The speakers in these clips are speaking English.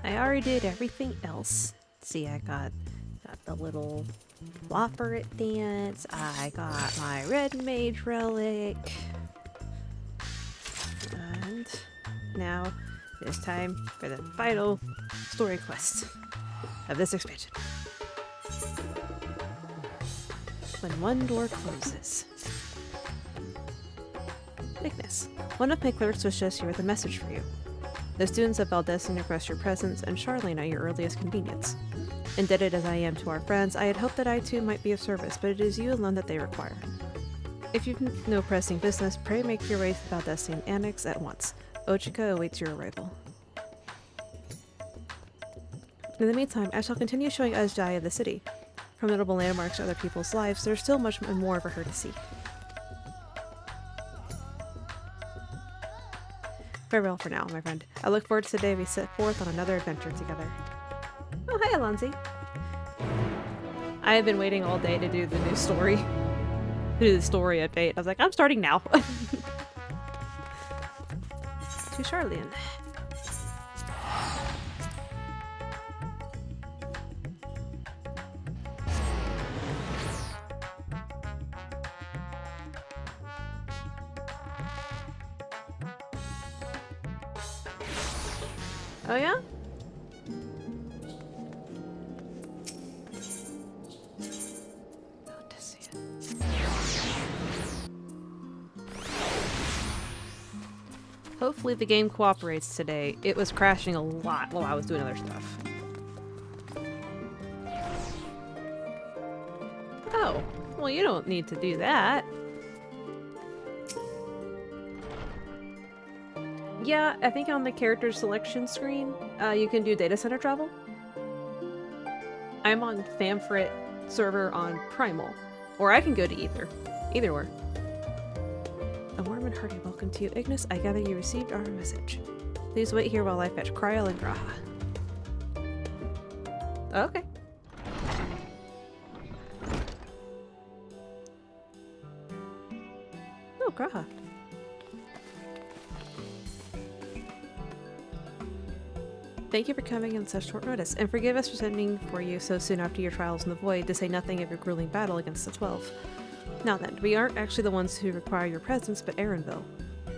I already did everything else. See, I got the little flopper at dance. I got my red mage relic. And now it is time for the final story quest of this expansion. When one door closes. Ignis, one of my clerks was just here with a message for you. The students of Valdesian request your presence and Charlene at your earliest convenience. Indebted as I am to our friends, I had hoped that I too might be of service, but it is you alone that they require. If you've no pressing business, pray make your way to the Valdesian Annex at once. Ochika awaits your arrival. In the meantime, I shall continue showing Ajay the city. From notable landmarks to other people's lives, there's still much more for her to see. Farewell for now, my friend. I look forward to the day we set forth on another adventure together. Oh, hi, Alonzi. I have been waiting all day to do the new story. To do the story update. I was like, I'm starting now. To Charlene. Oh yeah? Not to see it. Hopefully the game cooperates today. It was crashing a lot while I was doing other stuff. Oh, well you don't need to do that. Yeah, I think on the character selection screen, you can do data center travel. I'm on Famfrit server on Primal, or I can go to either. Either or. A warm and hearty welcome to you, Ignis. I gather you received our message. Please wait here while I fetch Kryl and Graha. Okay. Oh, Graha. Thank you for coming on such short notice, and forgive us for sending for you so soon after your trials in the void, to say nothing of your grueling battle against the 12. Now then, we aren't actually the ones who require your presence, but Aaronville.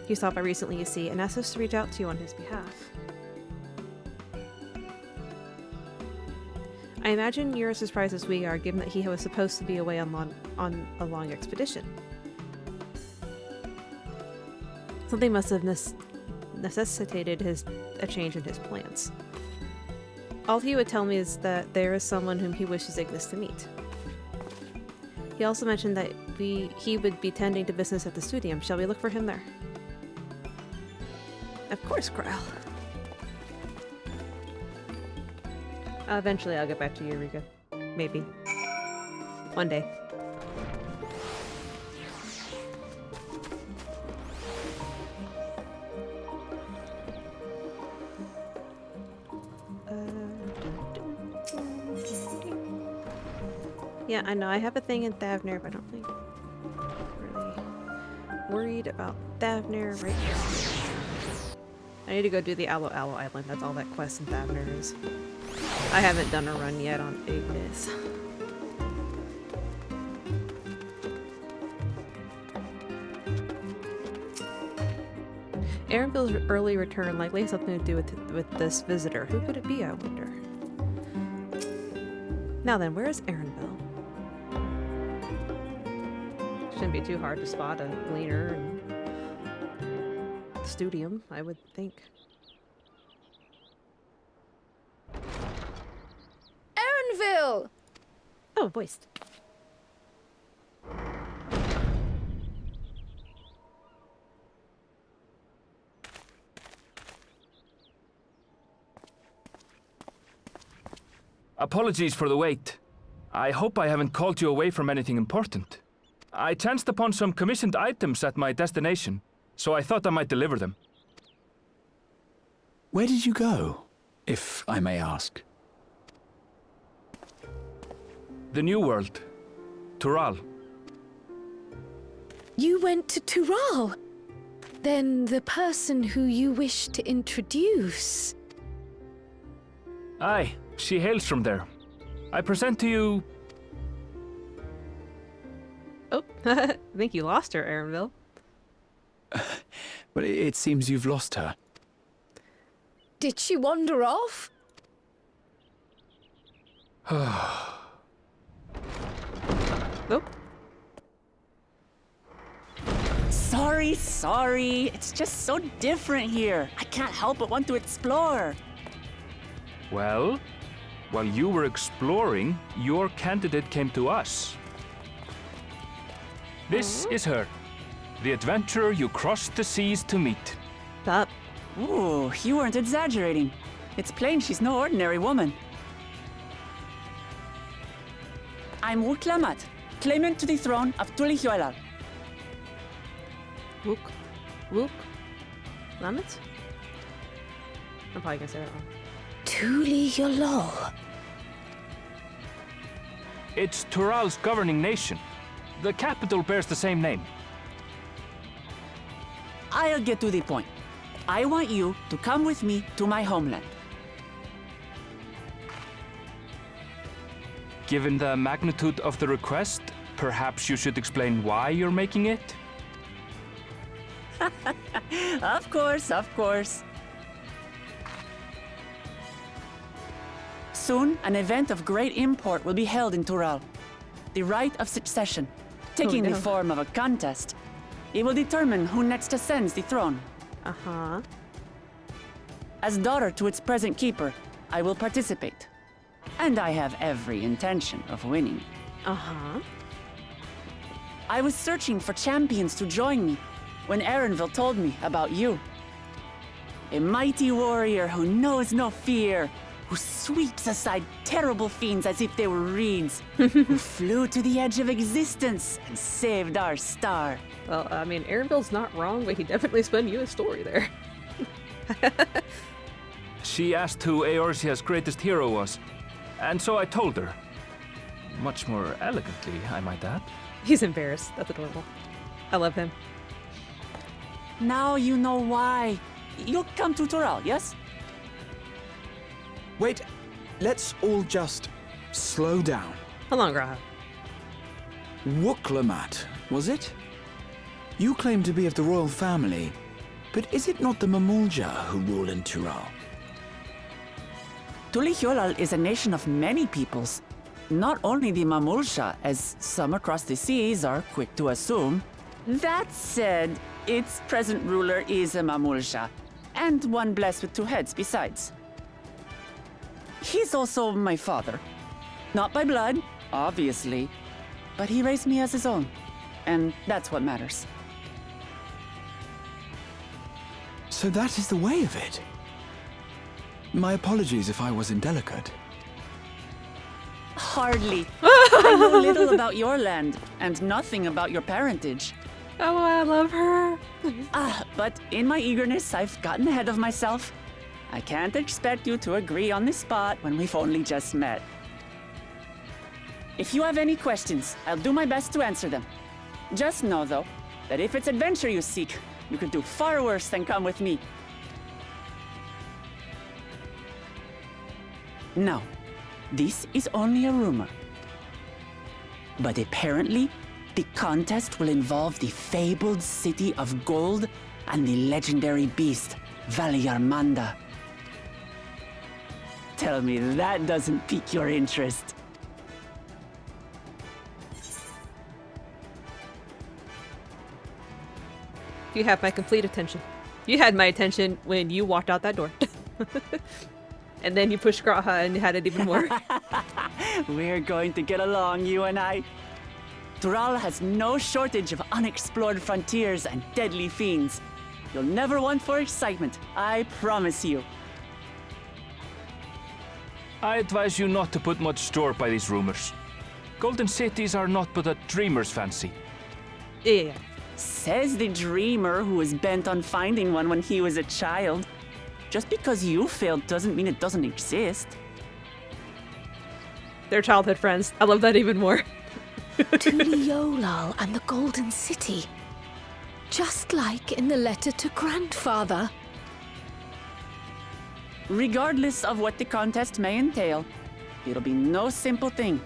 He stopped by recently, you see, and asked us to reach out to you on his behalf. I imagine you're as surprised as we are, given that he was supposed to be away on a long expedition. Something must have necessitated a change in his plans. All he would tell me is that there is someone whom he wishes Ignis to meet. He also mentioned that he would be tending to business at the studium. Shall we look for him there? Of course, Kryl. Eventually I'll get back to you, Rika. Maybe. One day. Yeah, I know. I have a thing in Thavner, but I don't think I'm really worried about Thavner right now. I need to go do the Aloe Island. That's all that quest in Thavner is. I haven't done a run yet on Ignis. Aaronville's early return likely has something to do with this visitor. Who could it be, I wonder? Now then, where is Aaronville? Shouldn't be too hard to spot a gleaner and studium, I would think. Aaronville! Oh, voiced. Apologies for the wait. I hope I haven't called you away from anything important. I chanced upon some commissioned items at my destination, so I thought I might deliver them. Where did you go, if I may ask? The New World. Tural. You went to Tural? Then the person who you wish to introduce... Aye, she hails from there. I present to you... Oh, I think you lost her, Erenville. But it seems you've lost her. Did she wander off? Nope. Sorry. It's just so different here. I can't help but want to explore. Well, while you were exploring, your candidate came to us. This is her, the adventurer you crossed the seas to meet. Stop. Ooh, you weren't exaggerating. It's plain she's no ordinary woman. I'm Wuklamat, claimant to the throne of Tulihyoelal. Wook? Lamet? I'm probably gonna say that wrong. Tuli Yolol. It's Tural's governing nation. The capital bears the same name. I'll get to the point. I want you to come with me to my homeland. Given the magnitude of the request, perhaps you should explain why you're making it? Of course. Soon, an event of great import will be held in Tural. The right of succession, taking no. the form of a contest. It will determine who next ascends the throne. Uh-huh. As daughter to its present keeper, I will participate. And I have every intention of winning. Uh-huh. I was searching for champions to join me when Erenville told me about you. A mighty warrior who knows no fear, who sweeps aside terrible fiends as if they were reeds, who flew to the edge of existence and saved our star. Well, I mean, Erenville's not wrong, but he definitely spun you a story there. She asked who Eorzea's greatest hero was, and so I told her. Much more elegantly, I might add. He's embarrassed. That's adorable. I love him. Now you know why. You'll come to Tural, yes? Wait, let's all just slow down. Hold on, Graha. Wuklamat, was it? You claim to be of the royal family, but is it not the Mamulja who rule in Tural? Tulihyoelal is a nation of many peoples. Not only the Mamulsha, as some across the seas are quick to assume. That said, its present ruler is a Mamulsha, and one blessed with two heads besides. He's also my father. Not by blood, obviously, but he raised me as his own, and that's what matters. So that is the way of it. My apologies if I was indelicate. Hardly. I know little about your land, and nothing about your parentage. Oh, I love her. But in my eagerness, I've gotten ahead of myself. I can't expect you to agree on the spot when we've only just met. If you have any questions, I'll do my best to answer them. Just know, though, that if it's adventure you seek, you could do far worse than come with me. Now, this is only a rumor. But apparently, the contest will involve the fabled city of gold and the legendary beast, Valyarmanda. Tell me that doesn't pique your interest. You have my complete attention. You had my attention when you walked out that door. And then you pushed Graha and had it even more. We're going to get along, you and I. Tural has no shortage of unexplored frontiers and deadly fiends. You'll never want for excitement, I promise you. I advise you not to put much store by these rumors. Golden cities are not but a dreamer's fancy. Yeah. Says the dreamer who was bent on finding one when he was a child. Just because you failed doesn't mean it doesn't exist. They're childhood friends. I love that even more. Tulihyoelal and the Golden City. Just like in the letter to Grandfather. Regardless of what the contest may entail, it'll be no simple thing.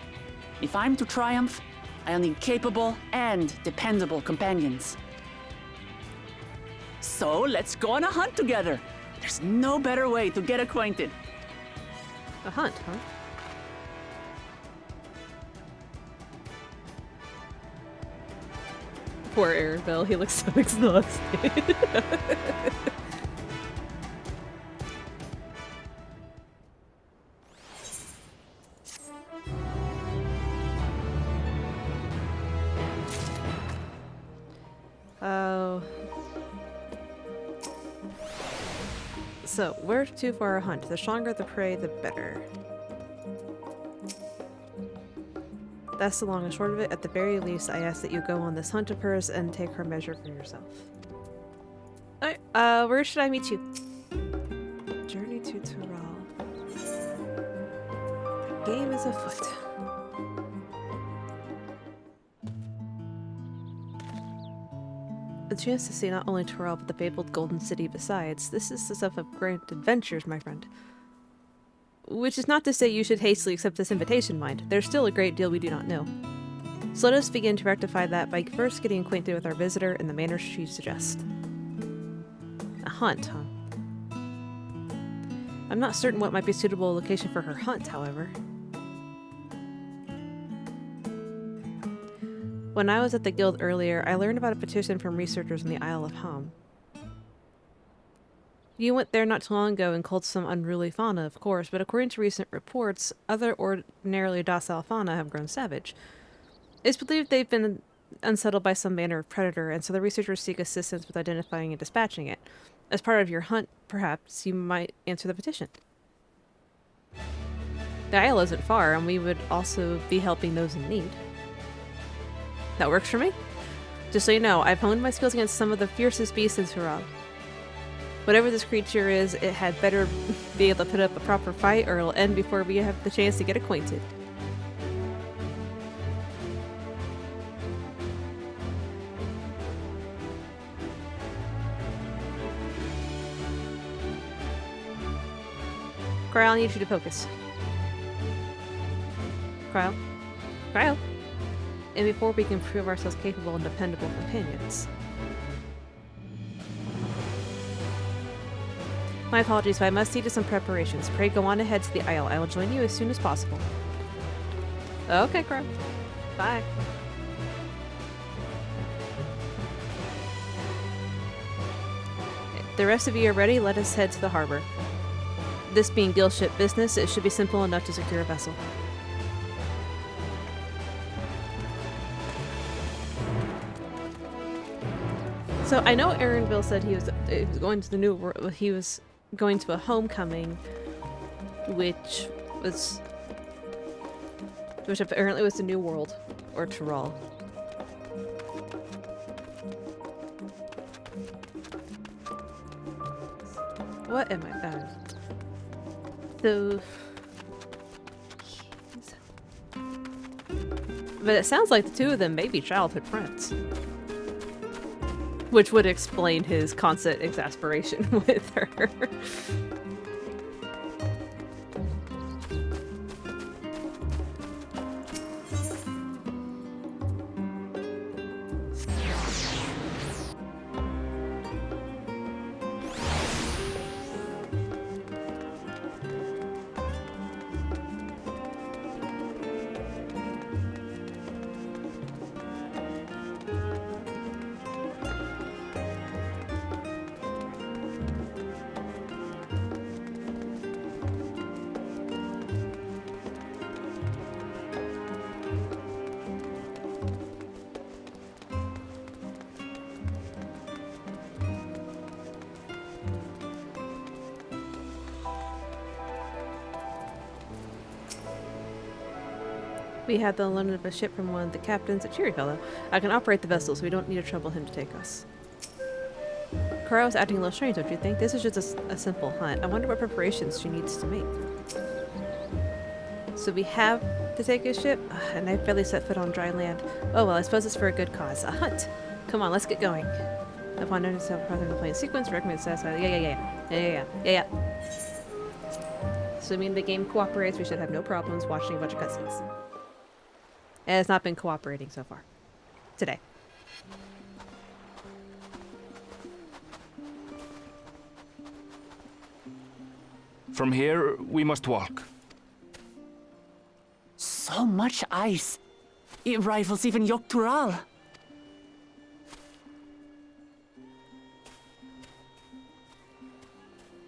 If I'm to triumph, I'll need capable and dependable companions. So let's go on a hunt together. There's no better way to get acquainted. A hunt, huh? Poor Arabelle, he looks so exhausted. Oh. So, where to for a hunt? The stronger the prey, the better. That's the long and short of it. At the very least, I ask that you go on this hunt of hers and take her measure for yourself. Alright, where should I meet you? Journey to Tyrell. Game is afoot. A chance to see not only Tyrell, but the fabled Golden City besides. This is the stuff of great adventures, my friend. Which is not to say you should hastily accept this invitation, mind. There's still a great deal we do not know. So let us begin to rectify that by first getting acquainted with our visitor in the manner she suggests. A hunt, huh? I'm not certain what might be a suitable location for her hunt, however. When I was at the guild earlier, I learned about a petition from researchers in the Isle of Ham. You went there not too long ago and culled some unruly fauna, of course, but according to recent reports, other ordinarily docile fauna have grown savage. It's believed they've been unsettled by some manner of predator, and so the researchers seek assistance with identifying and dispatching it. As part of your hunt, perhaps, you might answer the petition. The isle isn't far, and we would also be helping those in need. That works for me. Just so you know, I've honed my skills against some of the fiercest beasts in Tyrell. Whatever this creature is, it had better be able to put up a proper fight or it'll end before we have the chance to get acquainted. Cryo, I need you to focus. Cryo? Cryo? And before we can prove ourselves capable and dependable companions. My apologies, but I must see to some preparations. Pray go on ahead to the Isle. I will join you as soon as possible. Okay, Crow. Bye. The rest of you are ready, let us head to the harbor. This being guild ship business, it should be simple enough to secure a vessel. So I know Aaronville said he was going to the new world. He was going to a homecoming, which apparently was the New World or Tyrell. What am I? But it sounds like the two of them may be childhood friends. Which would explain his constant exasperation with her. We had the loan of a ship from one of the captains, a cheery fellow. I can operate the vessel, so we don't need to trouble him to take us. Kara's acting a little strange, don't you think? This is just a simple hunt. I wonder what preparations she needs to make. So we have to take a ship, and I barely set foot on dry land. Oh well, I suppose it's for a good cause. A hunt! Come on, let's get going. Upon notice of the playing sequence, recommend satisfy. Yeah. assuming the game cooperates, we should have no problems watching a bunch of cutscenes. It has not been cooperating so far. Today. From here, we must walk. So much ice. It rivals even Yogg-Tural.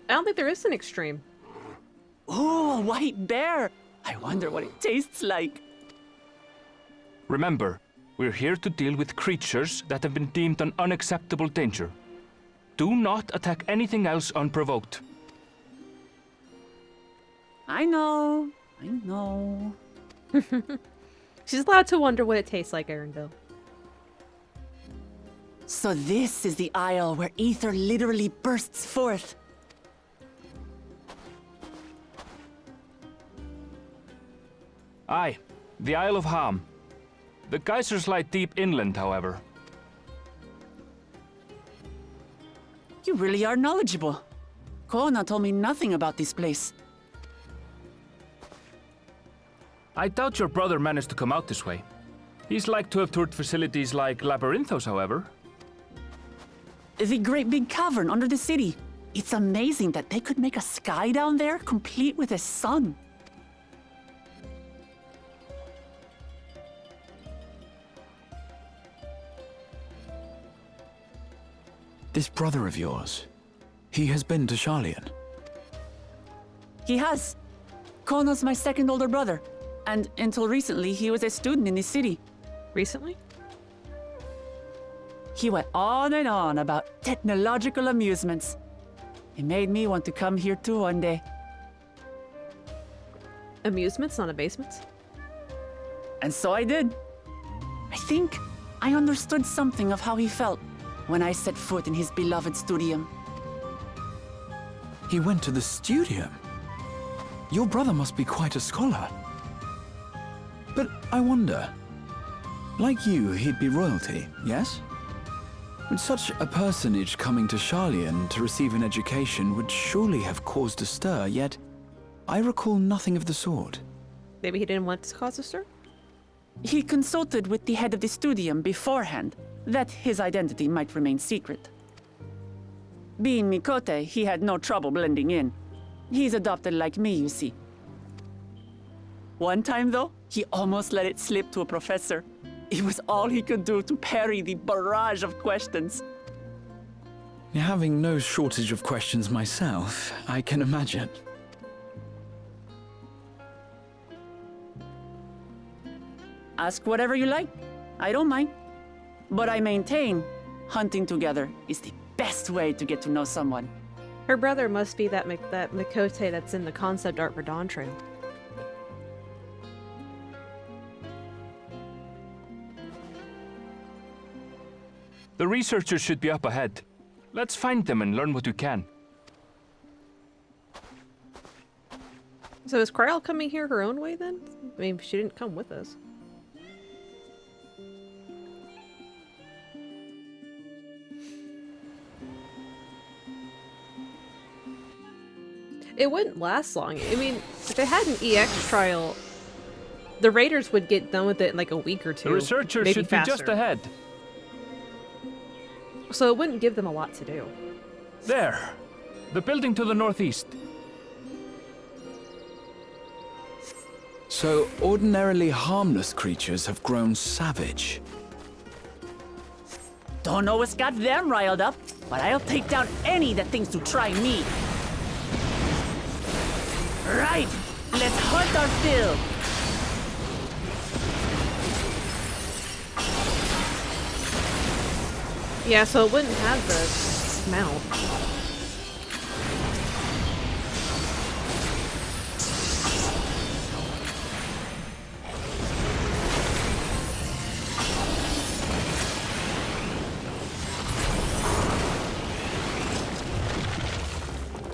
I don't think there is an extreme. Ooh, a white bear. I wonder what it tastes like. Remember, we're here to deal with creatures that have been deemed an unacceptable danger. Do not attack anything else unprovoked. I know. I know. She's allowed to wonder what it tastes like, Erenville. So this is the isle where ether literally bursts forth. Aye, the Isle of Ham. The geysers lie deep inland, however. You really are knowledgeable. Kona told me nothing about this place. I doubt your brother managed to come out this way. He's like to have toured facilities like Labyrinthos, however. The great big cavern under the city. It's amazing that they could make a sky down there complete with a sun. This brother of yours, he has been to Sharlayan. He has. Kono's my second older brother. And until recently, he was a student in this city. Recently? He went on and on about technological amusements. It made me want to come here too one day. Amusements, not abasements? And so I did. I think I understood something of how he felt when I set foot in his beloved studium. He went to the studium? Your brother must be quite a scholar. But I wonder, like you, he'd be royalty, yes? With such a personage coming to Sharlayan to receive an education would surely have caused a stir, yet I recall nothing of the sort. Maybe he didn't want to cause a stir? He consulted with the head of the studium beforehand that his identity might remain secret. Being miqo'te, he had no trouble blending in. He's adopted like me, you see. One time, though, he almost let it slip to a professor. It was all he could do to parry the barrage of questions. Having no shortage of questions myself, I can imagine. Ask whatever you like. I don't mind. But I maintain, hunting together is the best way to get to know someone. Her brother must be that miqo'te that's in the concept art for Dawn Trail. The researchers should be up ahead. Let's find them and learn what we can. So is Kryl coming here her own way then? I mean, she didn't come with us. It wouldn't last long. I mean, if they had an EX trial, the raiders would get done with it in like a week or two. The researchers maybe should faster. be just ahead. So it wouldn't give them a lot to do. There. The building to the northeast. So ordinarily harmless creatures have grown savage. Don't know what's got them riled up, but I'll take down any that thinks to try me. Right, let's hunt our fill. Yeah, so it wouldn't have the smell.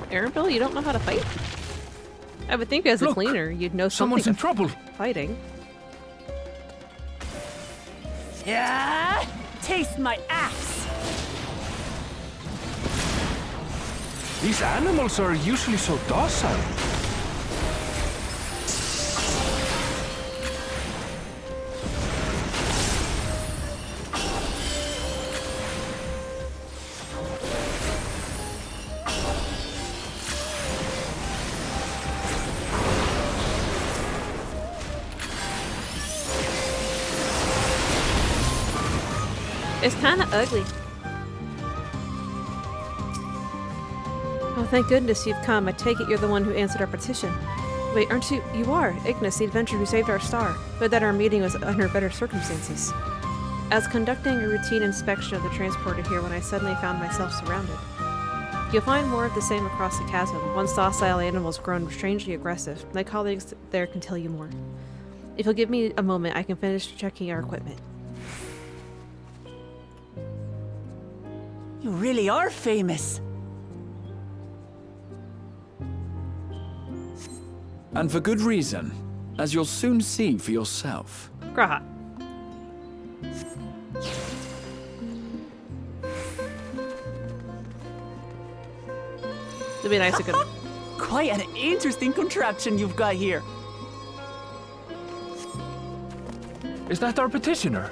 Erenville, you don't know how to fight? I would think as a Look, cleaner, you'd know Someone's something in trouble. of fighting. Yeah, taste my axe. These animals are usually so docile. It's kind of ugly. Oh, thank goodness you've come. I take it you're the one who answered our petition. Wait, aren't you? You are. Ignis, the adventurer who saved our star, but that our meeting was under better circumstances. I was conducting a routine inspection of the transporter here when I suddenly found myself surrounded. You'll find more of the same across the chasm. Once docile animals grown strangely aggressive. My colleagues there can tell you more. If you'll give me a moment, I can finish checking our equipment. You really are famous. And for good reason, as you'll soon see for yourself. Graha. It'd be nice to go. Quite an interesting contraption you've got here. Is that our petitioner?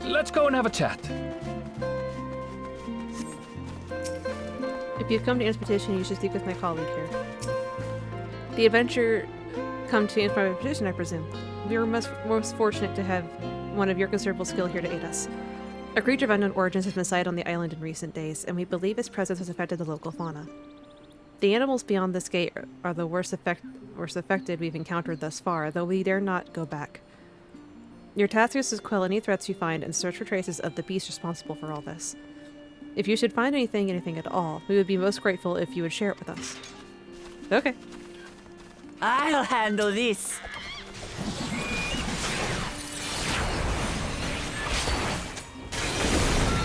Let's go and have a chat. If you've come to Anne's petition, you should speak with my colleague here. The adventure come to answer my petition, I presume. We were most fortunate to have one of your considerable skill here to aid us. A creature of unknown origins has been sighted on the island in recent days, and we believe its presence has affected the local fauna. The animals beyond this gate are the worst affected we've encountered thus far, though we dare not go back. Your task is to quell any threats you find and search for traces of the beast responsible for all this. If you should find anything at all, we would be most grateful if you would share it with us. Okay. I'll handle this.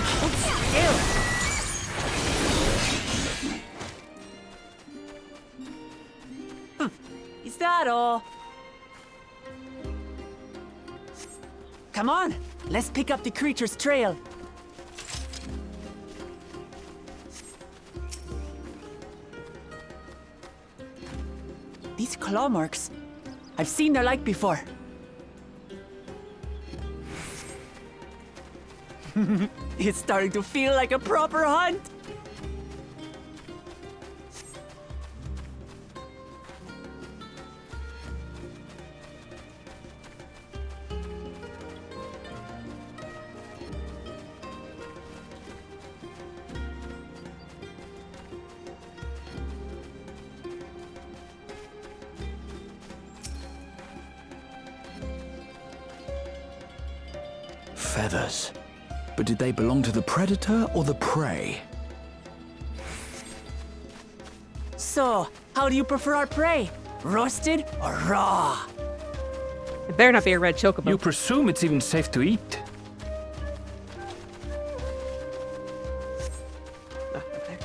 Hold still. Is that all? Come on, let's pick up the creature's trail. These claw marks, I've seen their like before. It's starting to feel like a proper hunt. Feathers. But did they belong to the predator or the prey? So, how do you prefer our prey? Roasted or raw? It better not be a red chocobo. You presume it's even safe to eat? Oh, okay.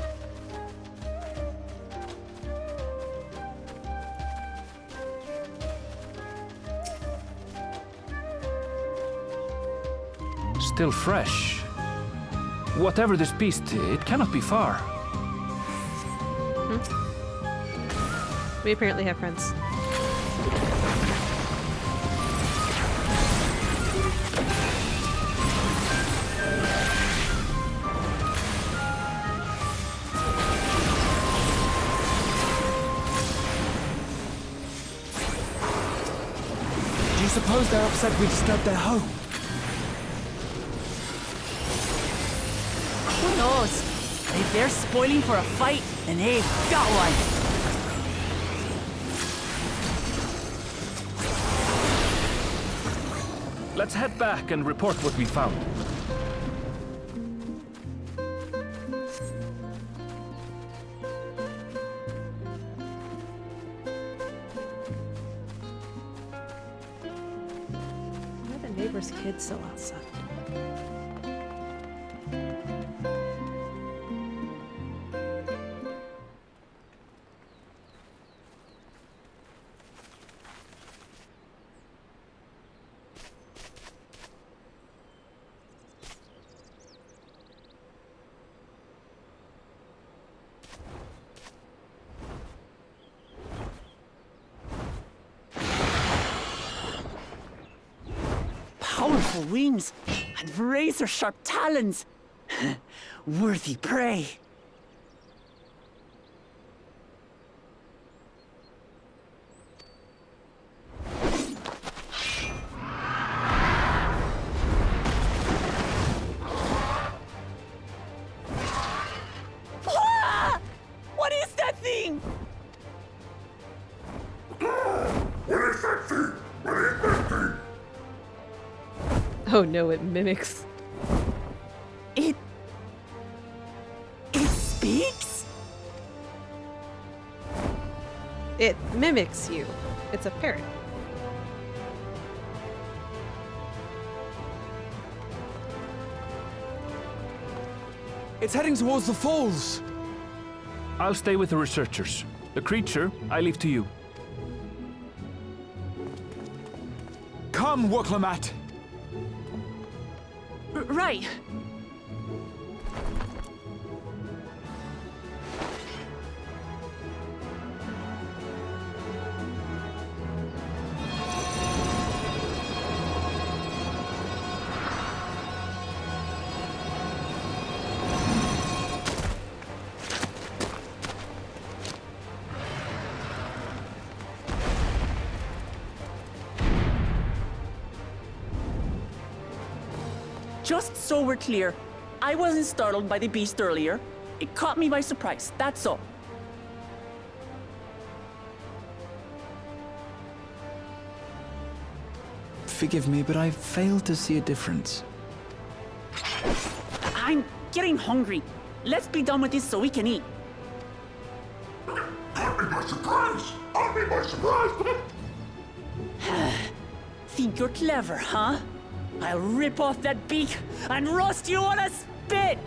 Still fresh. Whatever this beast, it cannot be far. We apparently have friends. Do you suppose they're upset we disturbed their home? Who knows? If they're spoiling for a fight, then they've got one. Let's head back and report what we found. Why are the neighbor's kids still outside? Powerful wings and razor-sharp talons. Worthy prey. listening! Oh no, it mimics. It speaks? It mimics you. It's a parrot. It's heading towards the falls. I'll stay with the researchers. The creature, I leave to you. Come, Worklamat. Right. Just so we're clear, I wasn't startled by the beast earlier. It caught me by surprise, that's all. Forgive me, but I failed to see a difference. I'm getting hungry. Let's be done with this so we can eat. Caught me by surprise! Caught me by surprise! Think you're clever, huh? I'll rip off that beak and roast you on a spit!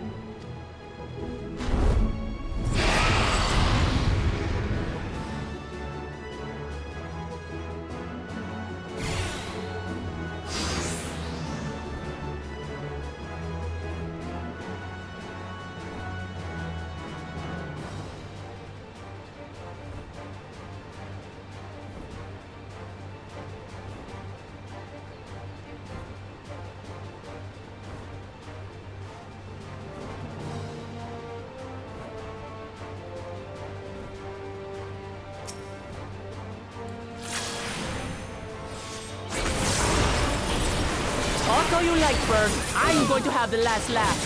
Talk all you like, Bird. I'm going to have the last laugh.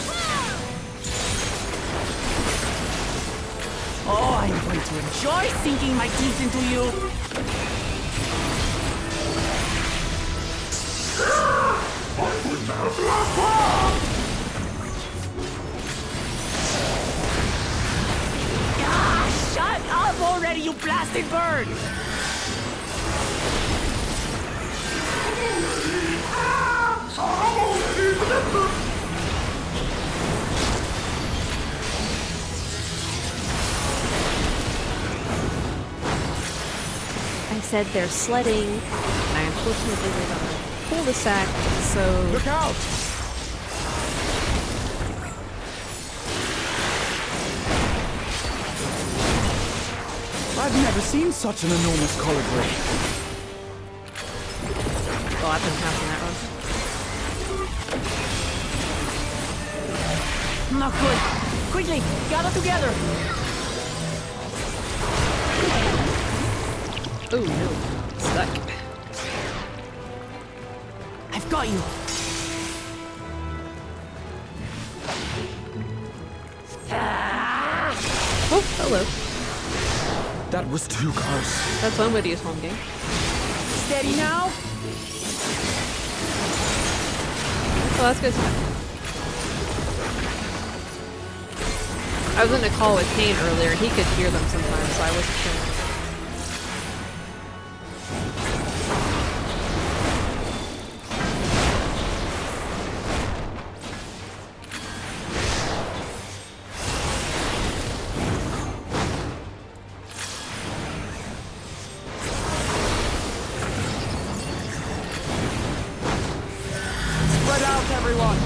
Oh, I'm going to enjoy sinking my teeth into you. Ah, shut up already, you blasted bird! I said they're sledding. I unfortunately did on a cul-de-sac, so... Look out! I've never seen such an enormous colibri. Oh, I've been counting that one. Not good. Quickly, gather together. Oh no, stuck. I've got you. Oh, hello. That was too close. That's one way to use home game. Steady now. Oh, that's good. I was in a call with Kane earlier, and he could hear them sometimes, so I wasn't sure. Spread out, everyone.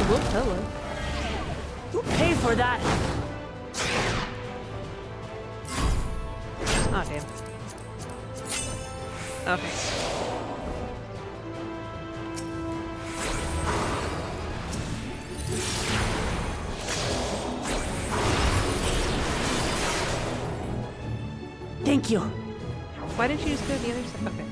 Whoop, hello. You pay for that. Oh, damn. Okay. Thank you. Why didn't you just go to the other side? Okay.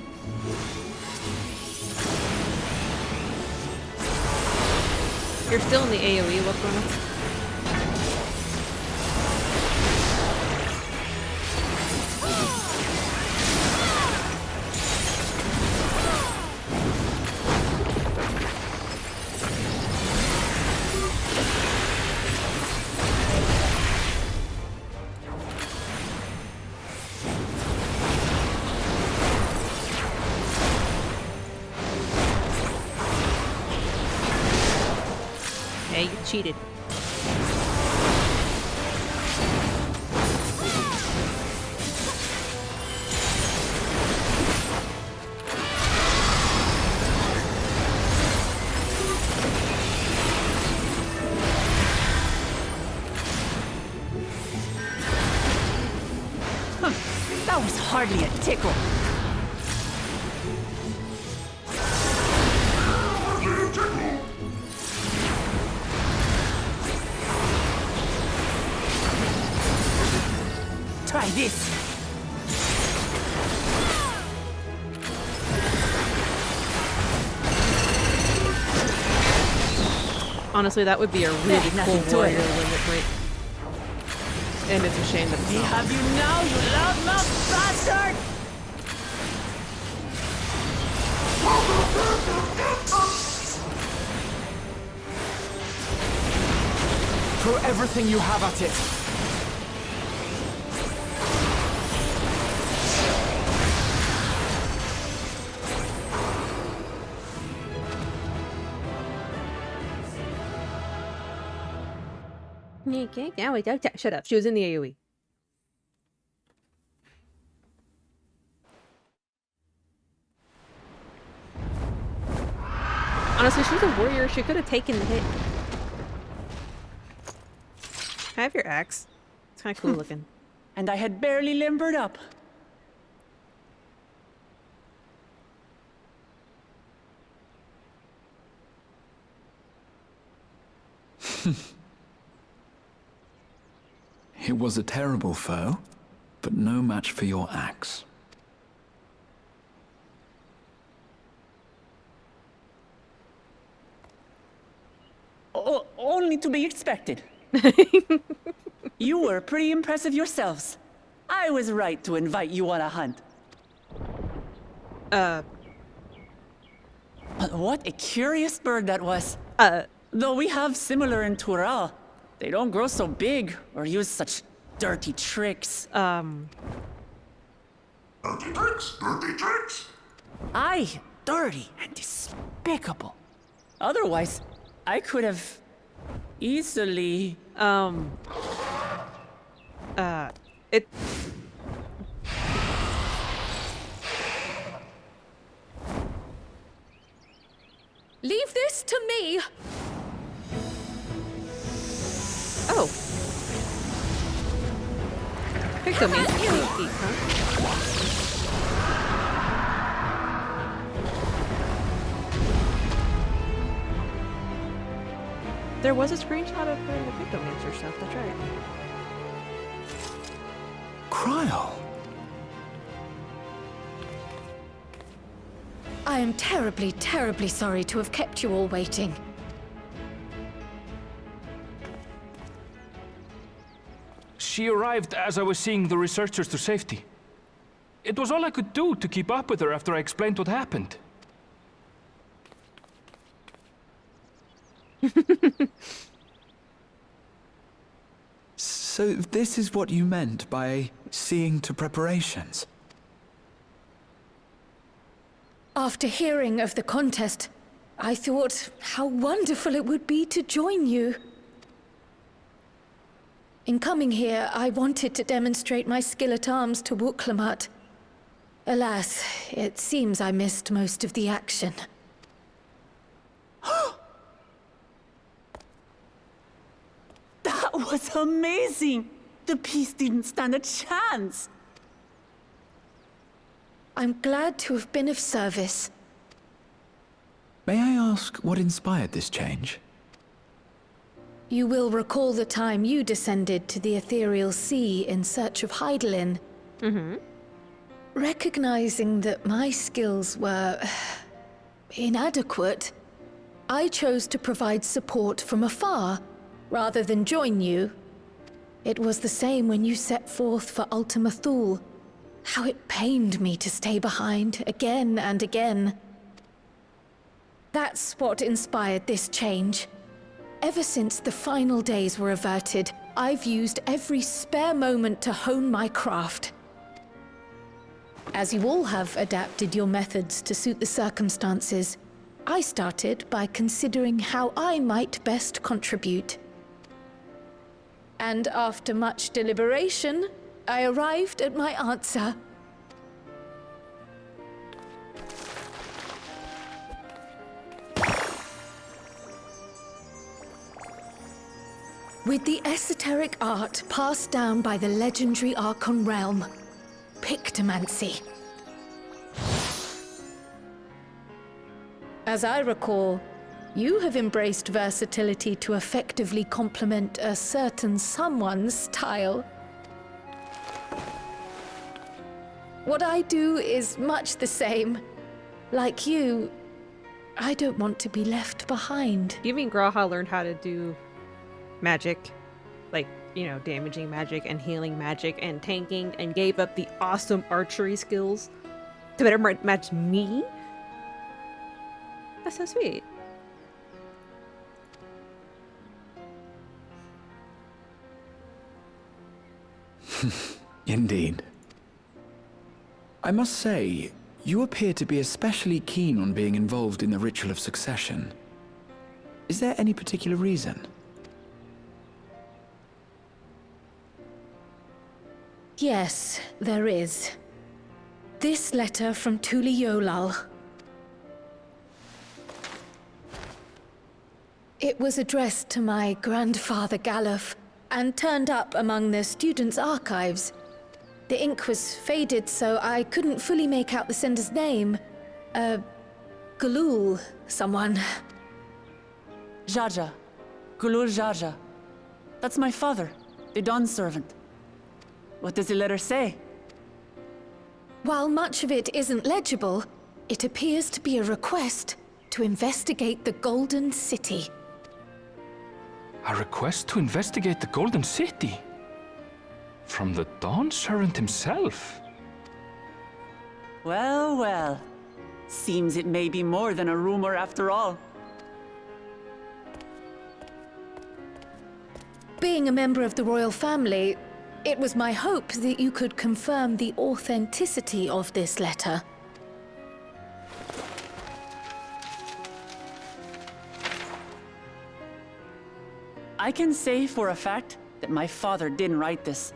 You're still in the AoE, what's going on? cheated. That was hardly a tickle. Try this. Honestly, that would be a really There's cool nothing to warrior it. limit break. And it's a shame that it's We not. have you now, you loudmouth bastard! Throw everything you have at it. Shut up. She was in the AoE. Honestly, she's a warrior. She could have taken the hit. I have your axe. It's kind of cool looking. And I had barely limbered up. It was a terrible foe, but no match for your axe. Only to be expected. You were pretty impressive yourselves. I was right to invite you on a hunt. What a curious bird that was. Though we have similar in Tural, they don't grow so big or use such dirty tricks. Dirty tricks, dirty tricks. Aye, dirty and despicable. Otherwise, I could have easily... It. Leave this to me. Oh. Pictomancer can eat, huh? There was a screenshot of her in the Pictomancer stuff, that's right. Cryle! I am terribly, terribly sorry to have kept you all waiting. She arrived as I was seeing the researchers to safety. It was all I could do to keep up with her after I explained what happened. So this is what you meant by seeing to preparations? After hearing of the contest, I thought how wonderful it would be to join you. In coming here, I wanted to demonstrate my skill at arms to Wuklamut. Alas, it seems I missed most of the action. That was amazing! The piece didn't stand a chance! I'm glad to have been of service. May I ask what inspired this change? You will recall the time you descended to the ethereal sea in search of Heidelin. Recognizing that my skills were inadequate, I chose to provide support from afar rather than join you. It was the same when you set forth for Ultima Thule. How it pained me to stay behind again and again. That's what inspired this change. Ever since the final days were averted, I've used every spare moment to hone my craft. As you all have adapted your methods to suit the circumstances, I started by considering how I might best contribute. And after much deliberation, I arrived at my answer. With the esoteric art passed down by the legendary Archon realm, Pictomancy. As I recall, you have embraced versatility to effectively complement a certain someone's style. What I do is much the same. Like you, I don't want to be left behind. You mean Graha learned how to do magic? Like, you know, damaging magic and healing magic and tanking, and gave up the awesome archery skills to better match me? That's so sweet. Indeed. I must say, you appear to be especially keen on being involved in the ritual of succession. Is there any particular reason? Yes, there is. This letter from Tuli Yolal. It was addressed to my grandfather Galuf, and turned up among the students' archives. The ink was faded, so I couldn't fully make out the sender's name. Galul, someone. Jaja. Gulul Jaja. That's my father, the Dawn servant. What does the letter say? While much of it isn't legible, it appears to be a request to investigate the Golden City. A request to investigate the Golden City? From the Dawn Servant himself? Well, well. Seems it may be more than a rumor after all. Being a member of the royal family, it was my hope that you could confirm the authenticity of this letter. I can say for a fact that my father didn't write this.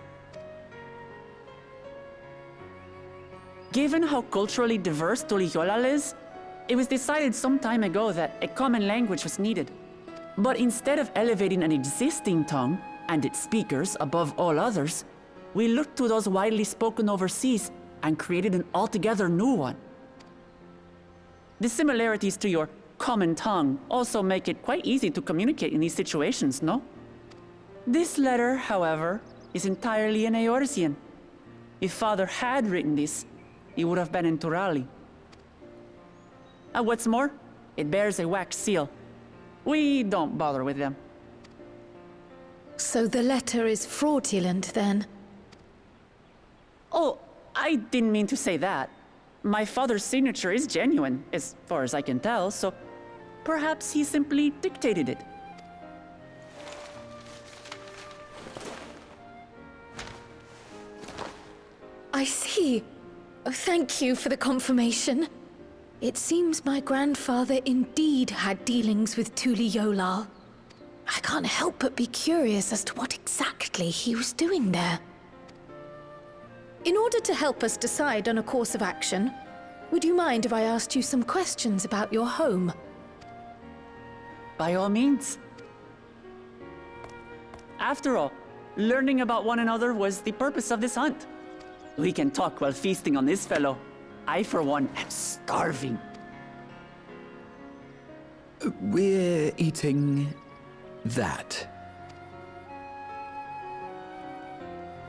Given how culturally diverse Tuliyolal is, it was decided some time ago that a common language was needed. But instead of elevating an existing tongue and its speakers above all others, we looked to those widely spoken overseas and created an altogether new one. The similarities to your common tongue also make it quite easy to communicate in these situations, no? This letter, however, is entirely in Eorzean. If Father had written this, it would have been in Turali. And what's more, it bears a wax seal. We don't bother with them. So the letter is fraudulent, then? Oh, I didn't mean to say that. My father's signature is genuine, as far as I can tell, so perhaps he simply dictated it. I see. Thank you for the confirmation. It seems my grandfather indeed had dealings with Tuli Yolal. I can't help but be curious as to what exactly he was doing there. In order to help us decide on a course of action, would you mind if I asked you some questions about your home? By all means. After all, learning about one another was the purpose of this hunt. We can talk while feasting on this fellow. I, for one, am starving. We're eating that.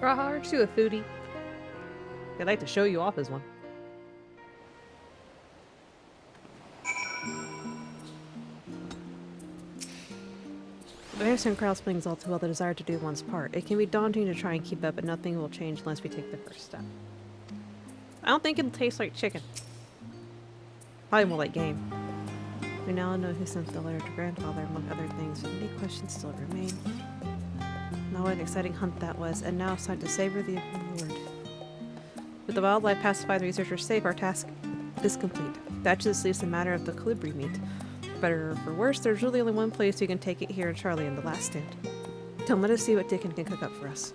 Graha, aren't you a foodie? I'd like to show you off as one. The Harrison crowd explains all too well the desire to do one's part. It can be daunting to try and keep up, but nothing will change unless we take the first step. I don't think it'll taste like chicken. Probably more like game. We now know who sent the letter to grandfather, among other things. Many questions still remain. Now what an exciting hunt that was, and now it's time to savor the reward. With the wildlife pacified and researchers safe, our task is complete. That just leaves the matter of the colibri meat. For better or for worse, there's really only one place you can take it here in Charlie in the last stand. Don't let us see what Dickon can cook up for us.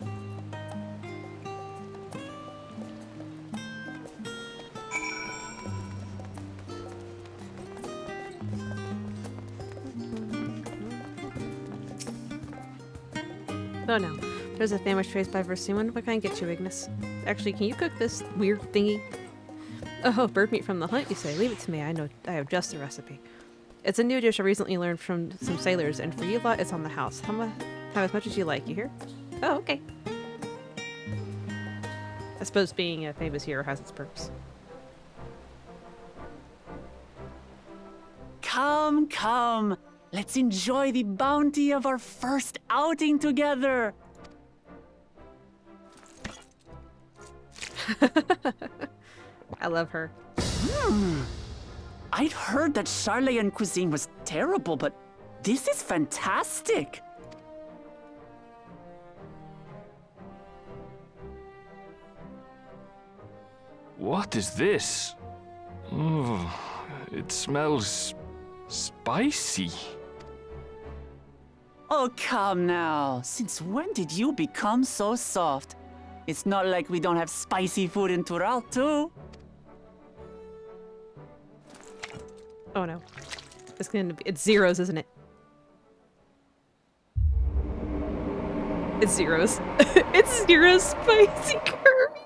Oh no, there's a famished trace by Versuin. What can I get you, Ignis? Actually, can you cook this weird thingy? Oh, bird meat from the hunt, you say? Leave it to me, I know I have just the recipe. It's a new dish I recently learned from some sailors, and for you lot, it's on the house. Have as much as you like, you hear? Oh, okay. I suppose being a famous hero has its perks. Come, come. Let's enjoy the bounty of our first outing together. I love her. I'd heard that Charlayan cuisine was terrible, but this is fantastic. What is this? Oh, it smells spicy. Oh, come now. Since when did you become so soft? It's not like we don't have spicy food in Tural, too. Oh no. It's zeros, isn't it? It's zeros. It's zeros spicy curry.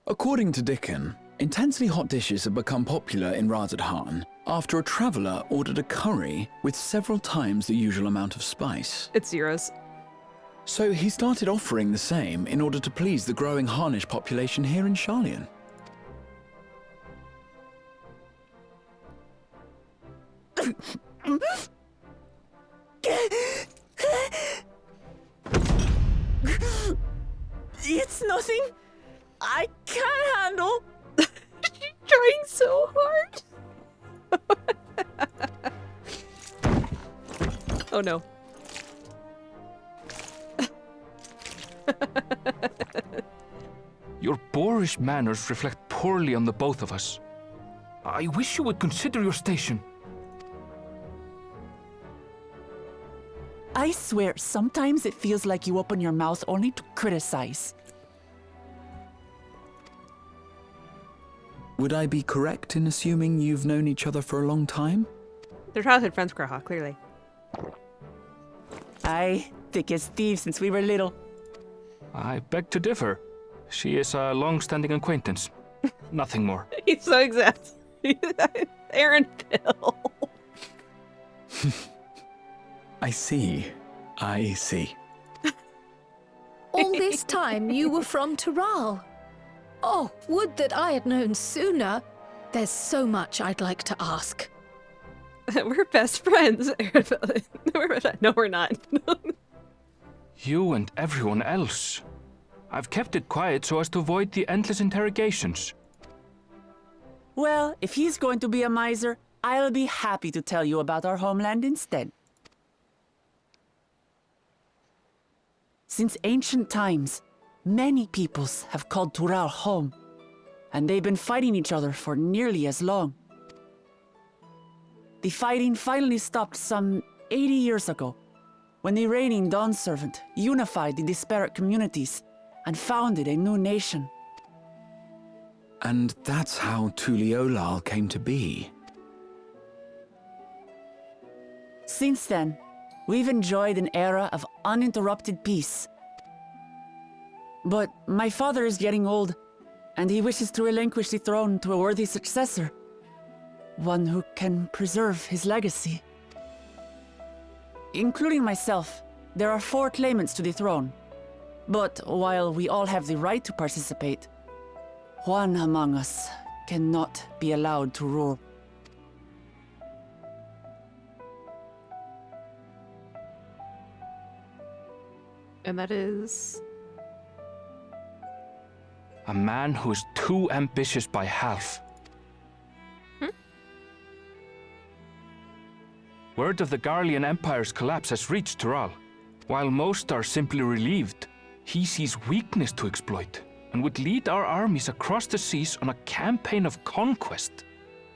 According to Dickon, intensely hot dishes have become popular in Razadhan after a traveller ordered a curry with several times the usual amount of spice. It's zeros. So he started offering the same in order to please the growing Harnish population here in Charlian. It's nothing I can't handle. She's trying so hard. Oh no. Your boorish manners reflect poorly on the both of us. I wish you would consider your station. I swear, sometimes it feels like you open your mouth only to criticize. Would I be correct in assuming you've known each other for a long time? They're childhood friends, Kraha, clearly. Aye, thick as thieves since we were little. I beg to differ. She is a long-standing acquaintance. Nothing more. He's so exact. Aaron Bill. I see. I see. All this time you were from Tural. Oh, would that I had known sooner. There's so much I'd like to ask. We're best friends, Aaron Bill. No, we're not. You and everyone else. I've kept it quiet so as to avoid the endless interrogations. Well, if he's going to be a miser, I'll be happy to tell you about our homeland instead. Since ancient times, many peoples have called Tural home, and they've been fighting each other for nearly as long. The fighting finally stopped some 80 years ago, when the reigning Dawn Servant unified the disparate communities and founded a new nation. And that's how Tuliolal came to be. Since then, we've enjoyed an era of uninterrupted peace. But my father is getting old, and he wishes to relinquish the throne to a worthy successor. One who can preserve his legacy. Including myself, there are 4 claimants to the throne. But while we all have the right to participate, one among us cannot be allowed to rule. And that is... A man who is too ambitious by half. Word of the Garlean Empire's collapse has reached Tural. While most are simply relieved, he sees weakness to exploit. and would lead our armies across the seas on a campaign of conquest.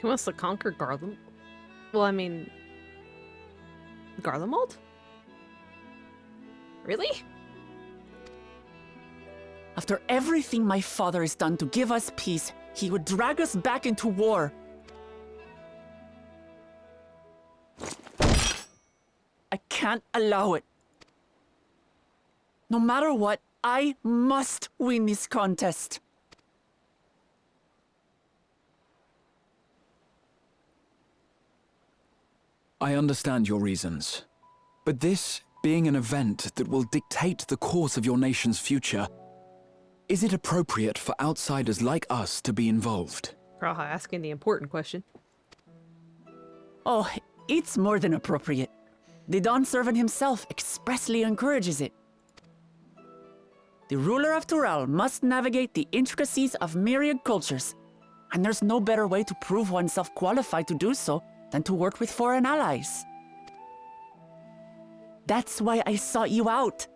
Who wants to conquer Garlemald? Well, I mean... Garlemald? Really? After everything my father has done to give us peace, he would drag us back into war. I can't allow it. No matter what, I must win this contest. I understand your reasons. But this being an event that will dictate the course of your nation's future, is it appropriate for outsiders like us to be involved? Graha asking the important question. Oh, it's more than appropriate. The Dawn Servant himself expressly encourages it. The ruler of Tural must navigate the intricacies of myriad cultures, and there's no better way to prove oneself qualified to do so than to work with foreign allies. That's why I sought you out.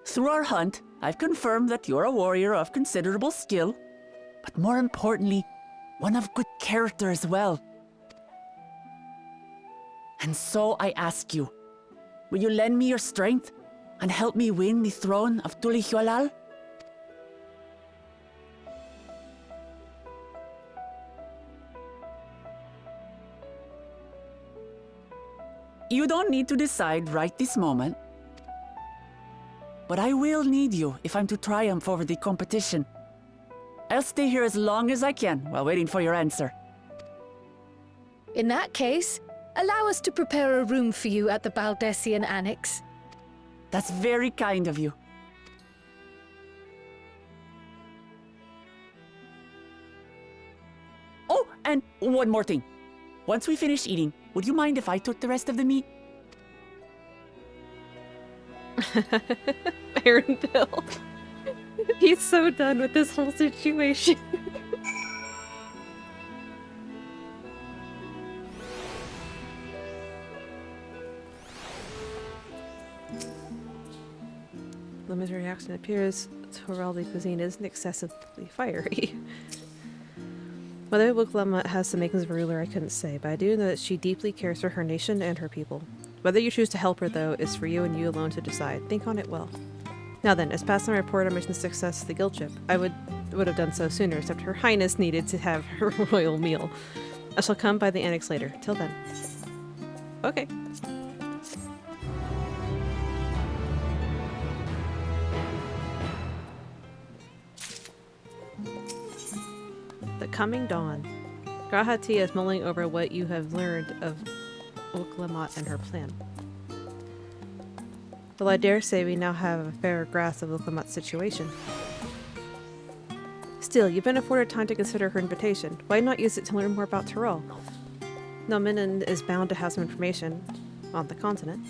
Through our hunt, I've confirmed that you're a warrior of considerable skill, but more importantly, one of good character as well. And so I ask you, will you lend me your strength and help me win the throne of Tulihualal? You don't need to decide right this moment. But I will need you if I'm to triumph over the competition. I'll stay here as long as I can while waiting for your answer. In that case, allow us to prepare a room for you at the Baldessian Annex. That's very kind of you. Oh, and one more thing. Once we finish eating, would you mind if I took the rest of the meat? Arendelle. He's so done with this whole situation. Lemma's reaction appears Toraldi cuisine isn't excessively fiery. Whether Book Lemma has the makings of a ruler, I couldn't say, but I do know that she deeply cares for her nation and her people. Whether you choose to help her, though, is for you and you alone to decide. Think on it well. Now then, as past my report on mission success to the guild ship, I would have done so sooner, except Her Highness needed to have her royal meal. I shall come by the annex later. Till then. Okay. The Coming Dawn. Graha Tia is mulling over what you have learned of Oklamat and her plan. Well, I dare say we now have a fairer grasp of Oklamat's situation. Still, you've been afforded time to consider her invitation. Why not use it to learn more about Tyrell? Nominen is bound to have some information on the continent.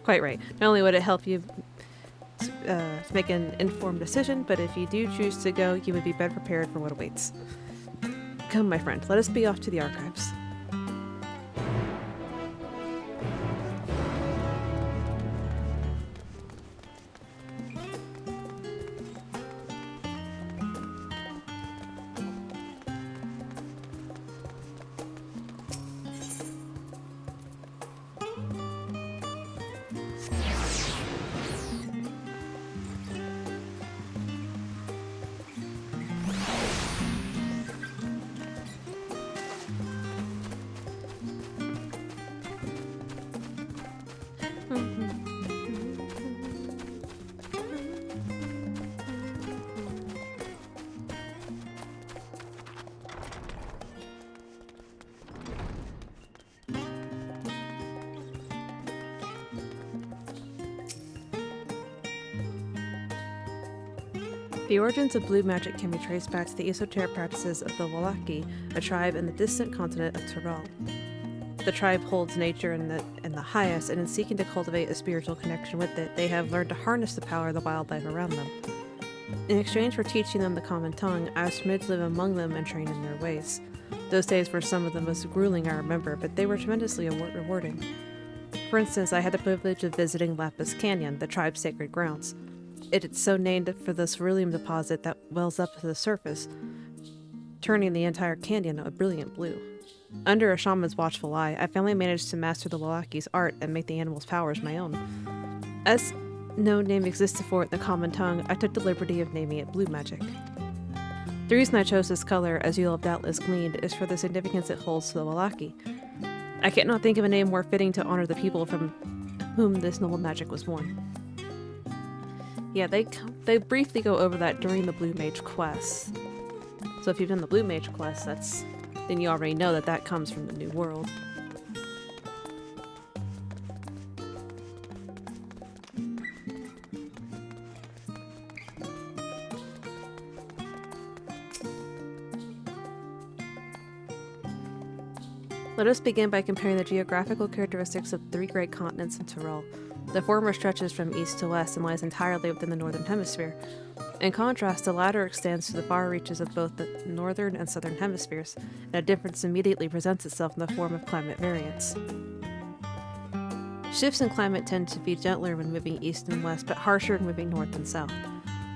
Quite right. Not only would it help you to make an informed decision, but if you do choose to go, you would be better prepared for what awaits. Come, my friend, let us be off to the archives. The origins of blue magic can be traced back to the esoteric practices of the Wallaki, a tribe in the distant continent of Tyrol. The tribe holds nature in the highest, and in seeking to cultivate a spiritual connection with it, they have learned to harness the power of the wildlife around them. In exchange for teaching them the common tongue, I was permitted to live among them and train in their ways. Those days were some of the most grueling I remember, but they were tremendously rewarding. For instance, I had the privilege of visiting Lapis Canyon, the tribe's sacred grounds. It is so named for the cerulean deposit that wells up to the surface, turning the entire canyon a brilliant blue. Under a shaman's watchful eye, I finally managed to master the Walaki's art and make the animal's powers my own. As no name existed for it in the common tongue, I took the liberty of naming it Blue Magic. The reason I chose this color, as you'll have doubtless gleaned, is for the significance it holds to the Walaki. I cannot think of a name more fitting to honor the people from whom this noble magic was born. Yeah, they briefly go over that during the Blue Mage quest. So if you've done the Blue Mage quest, then you already know that that comes from the New World. Let us begin by comparing the geographical characteristics of 3 great continents in Tyrol. The former stretches from east to west and lies entirely within the northern hemisphere. In contrast, the latter extends to the far reaches of both the northern and southern hemispheres, and a difference immediately presents itself in the form of climate variance. Shifts in climate tend to be gentler when moving east and west, but harsher when moving north and south.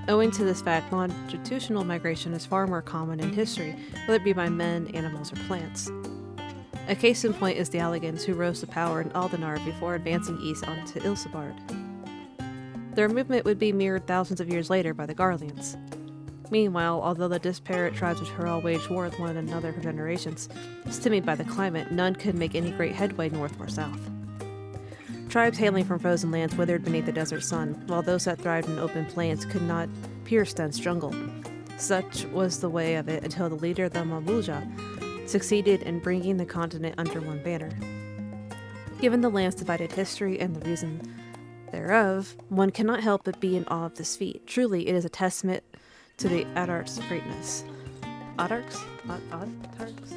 Owing to this fact, longitudinal migration is far more common in history, whether it be by men, animals, or plants. A case in point is the Alligans, who rose to power in Aldenar before advancing east onto Ilsebard. Their movement would be mirrored thousands of years later by the Garleans. Meanwhile, although the disparate tribes of Tyrol waged war with one another for generations, stymied by the climate, none could make any great headway north or south. Tribes hailing from frozen lands withered beneath the desert sun, while those that thrived in open plains could not pierce dense jungle. Such was the way of it until the leader, the Mamulja, succeeded in bringing the continent under one banner. Given the land's divided history and the reason thereof, one cannot help but be in awe of this feat. Truly, it is a testament to the Adarch's greatness. Adarchs? Adarchs?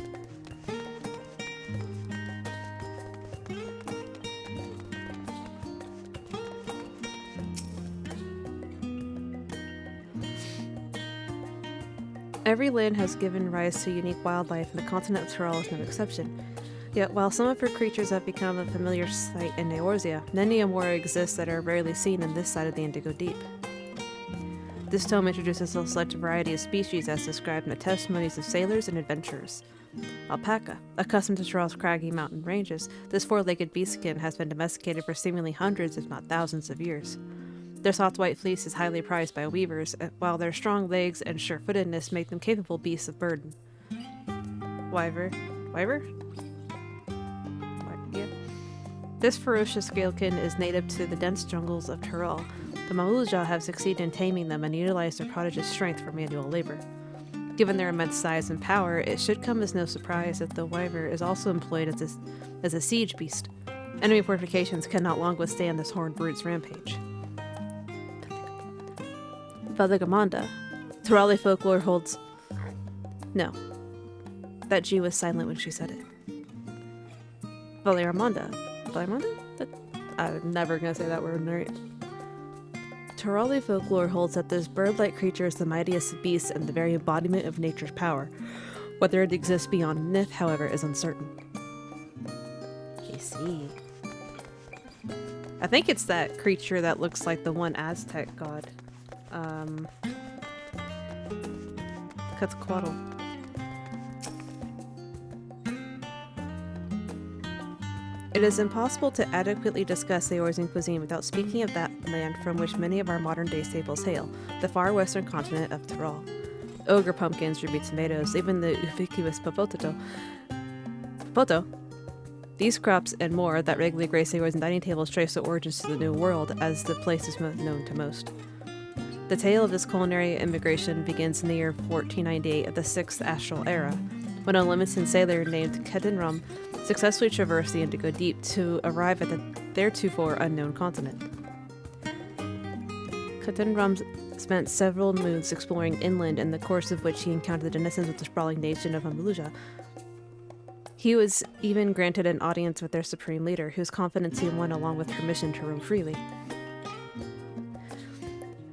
Every land has given rise to unique wildlife, and the continent of Tyrol is no exception. Yet, while some of her creatures have become a familiar sight in Eorzea, many more exist that are rarely seen in this side of the Indigo Deep. This tome introduces a select variety of species as described in the testimonies of sailors and adventurers. Alpaca. Accustomed to Tyrol's craggy mountain ranges, this 4-legged beastkin has been domesticated for seemingly hundreds, if not thousands, of years. Their soft white fleece is highly prized by weavers, while their strong legs and sure-footedness make them capable beasts of burden. Wyver? Yeah. This ferocious scalekin is native to the dense jungles of Tyrol. The Mamulja have succeeded in taming them and utilize their prodigious strength for manual labor. Given their immense size and power, it should come as no surprise that the wyver is also employed as a siege beast. Enemy fortifications cannot long withstand this horned brute's rampage. Valigamanda. Tyrali folklore holds... No. That G was silent when she said it. Valiramanda. I'm never gonna say that word right. Tyrali folklore holds that this bird-like creature is the mightiest of beasts and the very embodiment of nature's power. Whether it exists beyond myth, however, is uncertain. You see. I think it's that creature that looks like the one Aztec god. Quetzalcoatl. It is impossible to adequately discuss the Eorzean cuisine without speaking of that land from which many of our modern-day staples hail, the far western continent of Tyrol. Ogre pumpkins, ruby tomatoes, even the ubiquitous popoto. These crops and more that regularly grace the Eorzean dining tables trace their origins to the New World, as the place is known to most. The tale of this culinary immigration begins in the year 1498 of the 6th Astral Era, when a limited sailor named Ketenrum successfully traversed the Indigo Deep to arrive at the theretofore unknown continent. Ketenrum spent several moons exploring inland, in the course of which he encountered the denizens of the sprawling nation of Mamulja. He was even granted an audience with their supreme leader, whose confidence he won along with permission to roam freely.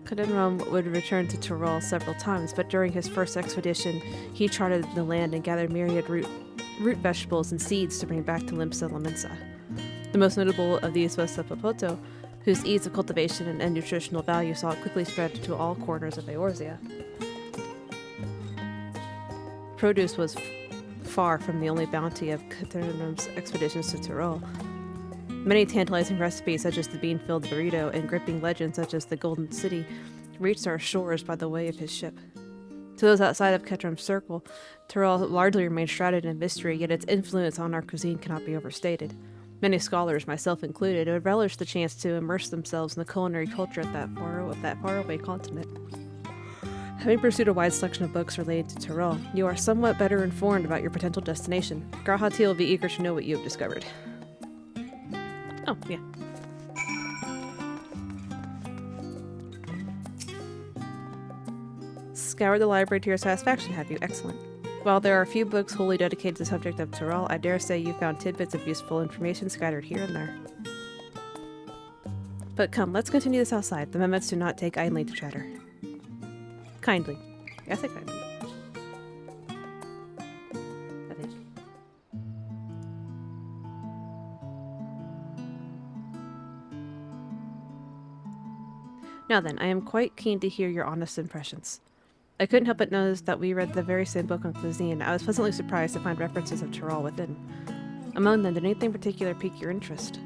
Cadenrom would return to Tyrol several times, but during his first expedition, he charted the land and gathered myriad root vegetables and seeds to bring back to Limsa Lamensa. The most notable of these was the popoto, whose ease of cultivation and nutritional value saw it quickly spread to all corners of Eorzea. Produce was far from the only bounty of Cadenrom's expeditions to Tyrol. Many tantalizing recipes, such as the bean-filled burrito, and gripping legends, such as the Golden City, reached our shores by the way of his ship. To those outside of Ketram's circle, Tyrol largely remains shrouded in mystery, yet its influence on our cuisine cannot be overstated. Many scholars, myself included, would relish the chance to immerse themselves in the culinary culture of that faraway continent. Having pursued a wide selection of books related to Tyrol, you are somewhat better informed about your potential destination. Grahati will be eager to know what you have discovered. Oh, yeah. Scoured the library to your satisfaction, have you? Excellent. While there are a few books wholly dedicated to the subject of Tyrol, I dare say you found tidbits of useful information scattered here and there. But come, let's continue this outside. The Mehmets do not take kindly to chatter. Kindly. I say kindly. I think. Now then, I am quite keen to hear your honest impressions. I couldn't help but notice that we read the very same book on cuisine. I was pleasantly surprised to find references of Tyrol within. Among them, did anything particular pique your interest?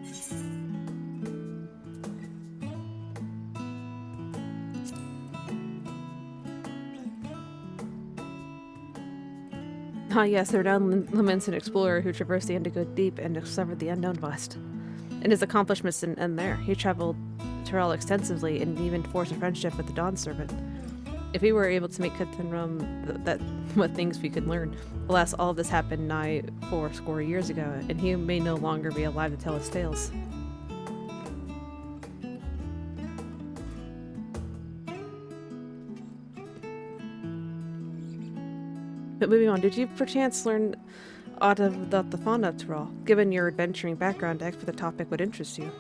Ah yes, the renowned Lamensan explorer who traversed the Indigo Deep and discovered the unknown West. And his accomplishments didn't end there. He traveled Tyrol extensively and even forged a friendship with the Dawn Servant. If we were able to make Cadenrom, that what things we could learn. Alas, all of this happened nigh 80 years ago, and he may no longer be alive to tell his tales. But moving on, did you perchance learn aught about the fauna of Tyrol? Given your adventuring background, X for the topic would interest you.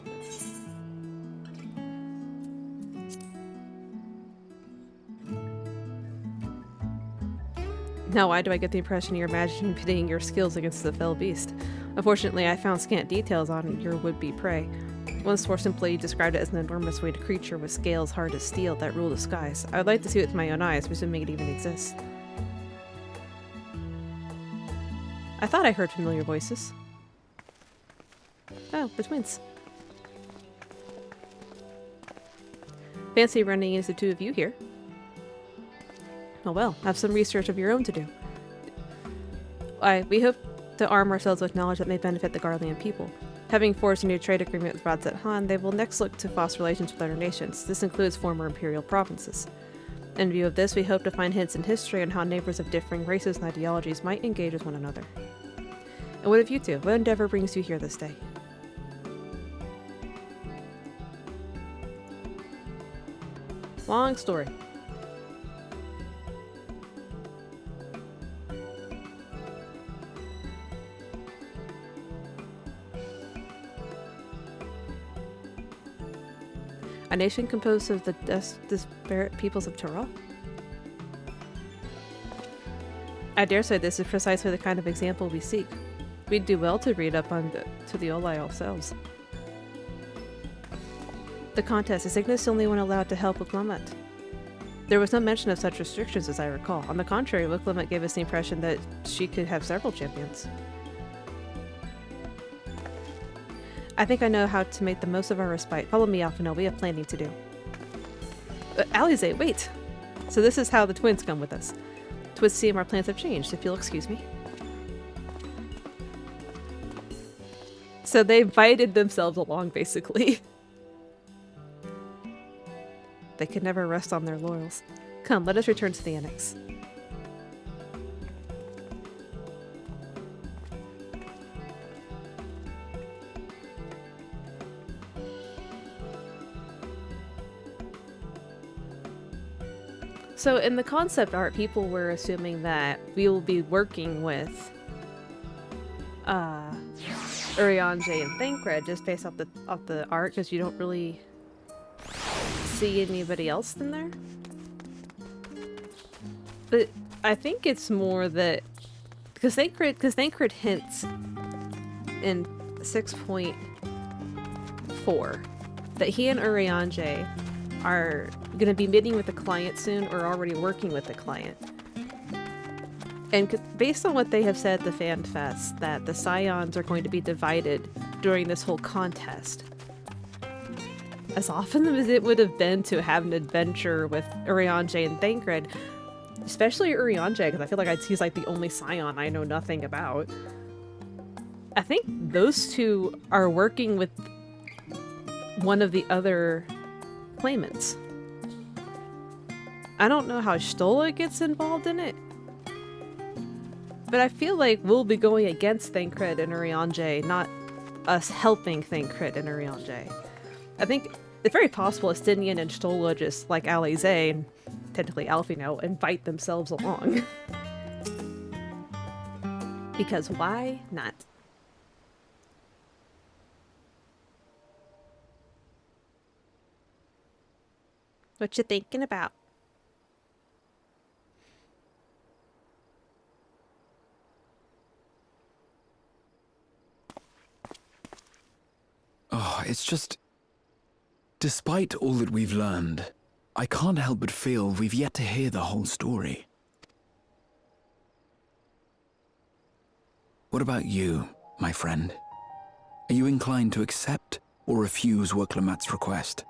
Now, why do I get the impression you're imagining pitting your skills against the fell beast? Unfortunately, I found scant details on your would-be prey. One source simply described it as an enormous winged creature with scales hard as steel that rule the skies. I would like to see it with my own eyes, presuming it even exists. I thought I heard familiar voices. Oh, the twins. Fancy running into two of you here. Oh well, have some research of your own to do. We hope to arm ourselves with knowledge that may benefit the Garlean people. Having forged a new trade agreement with Radzet Han, they will next look to foster relations with other nations. This includes former imperial provinces. In view of this, we hope to find hints in history on how neighbors of differing races and ideologies might engage with one another. And what of you two? What endeavor brings you here this day? Long story. A nation composed of the disparate peoples of Tyrol? I dare say this is precisely the kind of example we seek. We'd do well to read up on to the Olai ourselves. The contest, is Ignis the only one allowed to help Willamette? There was no mention of such restrictions as I recall. On the contrary, Willamette gave us the impression that she could have several champions. I think I know how to make the most of our respite. Follow me, Alphino. We have planning to do. Alize, wait! So this is how the twins come with us. Twins seem our plans have changed, if you'll excuse me. So they invited themselves along, basically. They could never rest on their laurels. Come, let us return to the annex. So in the concept art, people were assuming that we will be working with Urianger and Thancred just based off the art, because you don't really see anybody else in there. But I think it's more that because Thancred hints in 6.4 that he and Urianger are going to be meeting with the client soon or already working with the client. And based on what they have said at the Fan Fest, that the Scions are going to be divided during this whole contest. As often as it would have been to have an adventure with Urianger and Thancred, especially Urianger, because I feel like he's like the only Scion I know nothing about. I think those two are working with one of the other claimants. I don't know how Stola gets involved in it, but I feel like we'll be going against Thancred and Urianger, not us helping Thancred and Urianger. I think it's very possible Estinian and Stola, just like Alize and technically Alfino, invite themselves along. Because why not? What you thinking about? Oh, it's just... Despite all that we've learned, I can't help but feel we've yet to hear the whole story. What about you, my friend? Are you inclined to accept or refuse Wurklamat's request?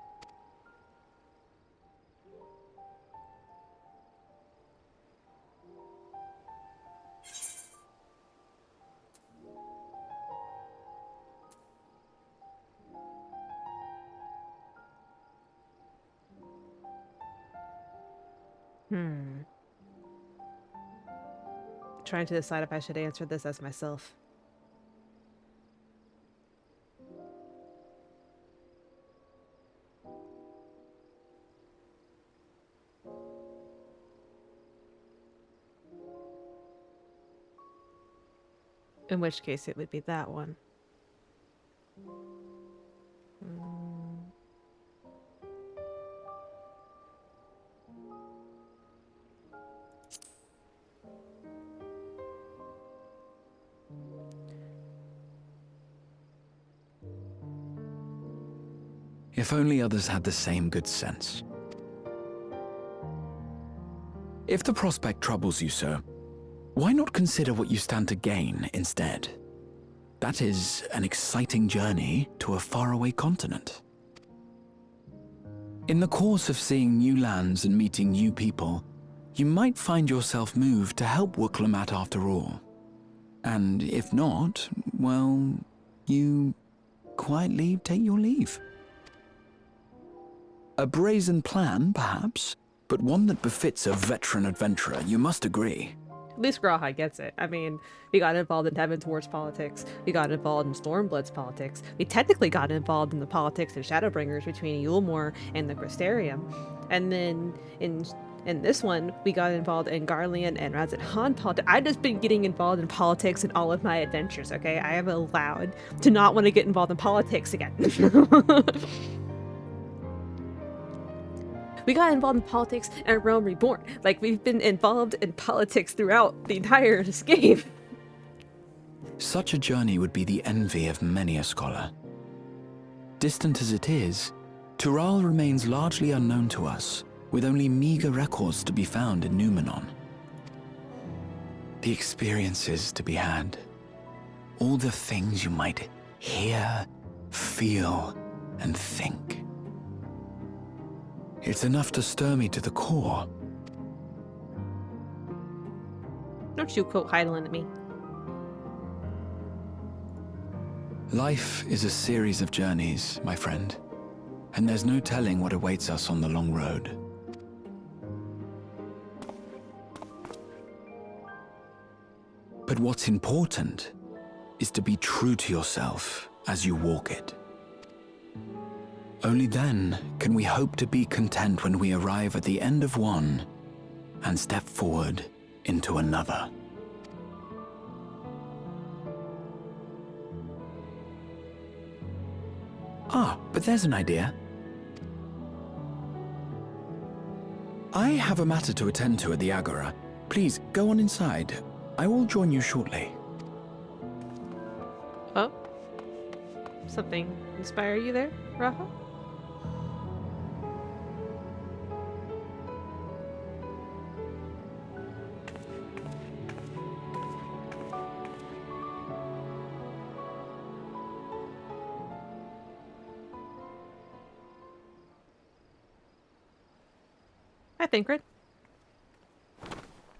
Trying to decide if I should answer this as myself. In which case it would be that one. If only others had the same good sense. If the prospect troubles you, sir, why not consider what you stand to gain instead? That is an exciting journey to a faraway continent. In the course of seeing new lands and meeting new people, you might find yourself moved to help Wurklamat after all. And if not, well, you quietly take your leave. A brazen plan, perhaps, but one that befits a veteran adventurer, you must agree. At least Graha gets it. I mean, we got involved in Heavensward's politics. We got involved in Stormblood's politics. We technically got involved in the politics of Shadowbringers between Yulmore and the Crystarium. And then in this one, we got involved in Garlean and Razat Han politics. I've just been getting involved in politics in all of my adventures, okay? I am allowed to not want to get involved in politics again. We got involved in politics and Realm Reborn. Like, we've been involved in politics throughout the entire game. Such a journey would be the envy of many a scholar. Distant as it is, Tural remains largely unknown to us, with only meager records to be found in Numenon. The experiences to be had, all the things you might hear, feel, and think. It's enough to stir me to the core. Don't you quote Heidelin at me. Life is a series of journeys, my friend, and there's no telling what awaits us on the long road. But what's important is to be true to yourself as you walk it. Only then can we hope to be content when we arrive at the end of one and step forward into another. Ah, but there's an idea. I have a matter to attend to at the Agora. Please, go on inside. I will join you shortly. Oh? Something inspire you there, Rafa? Hi, Thinkred.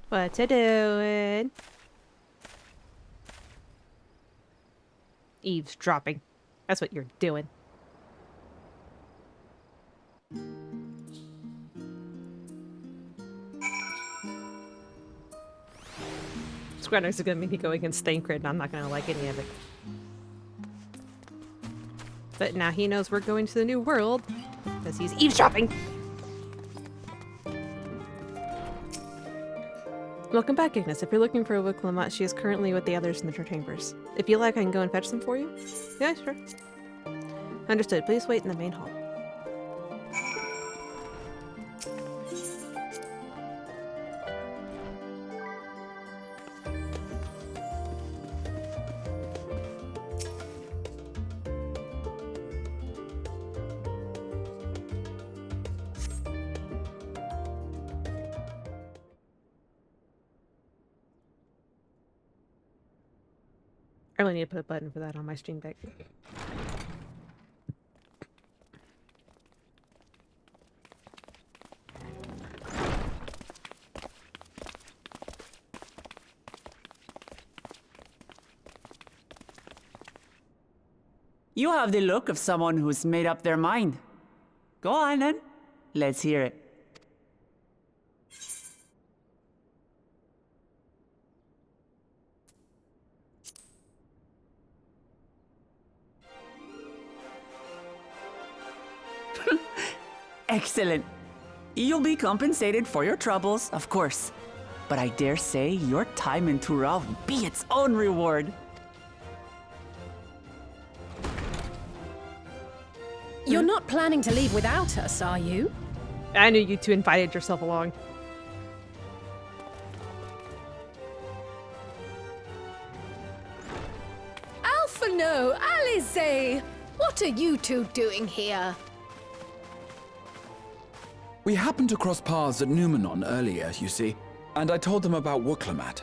What you doing? Eavesdropping. That's what you're doing. Square Enix is gonna make me go against Thinkred, and I'm not gonna like any of it. But now he knows we're going to the new world, because he's eavesdropping! Welcome back, Ignis. If you're looking for a Wicklamat, she is currently with the others in the chambers. If you like, I can go and fetch them for you. Yeah, sure. Understood. Please wait in the main hall. I really need to put a button for that on my Stream Deck. You have the look of someone who's made up their mind. Go on then. Let's hear it. Excellent. You'll be compensated for your troubles, of course. But I dare say your time in Turov will be its own reward. You're not planning to leave without us, are you? I knew you two invited yourself along. Alphano, Alize! What are you two doing here? We happened to cross paths at Numenon earlier, you see, and I told them about Wicklamat.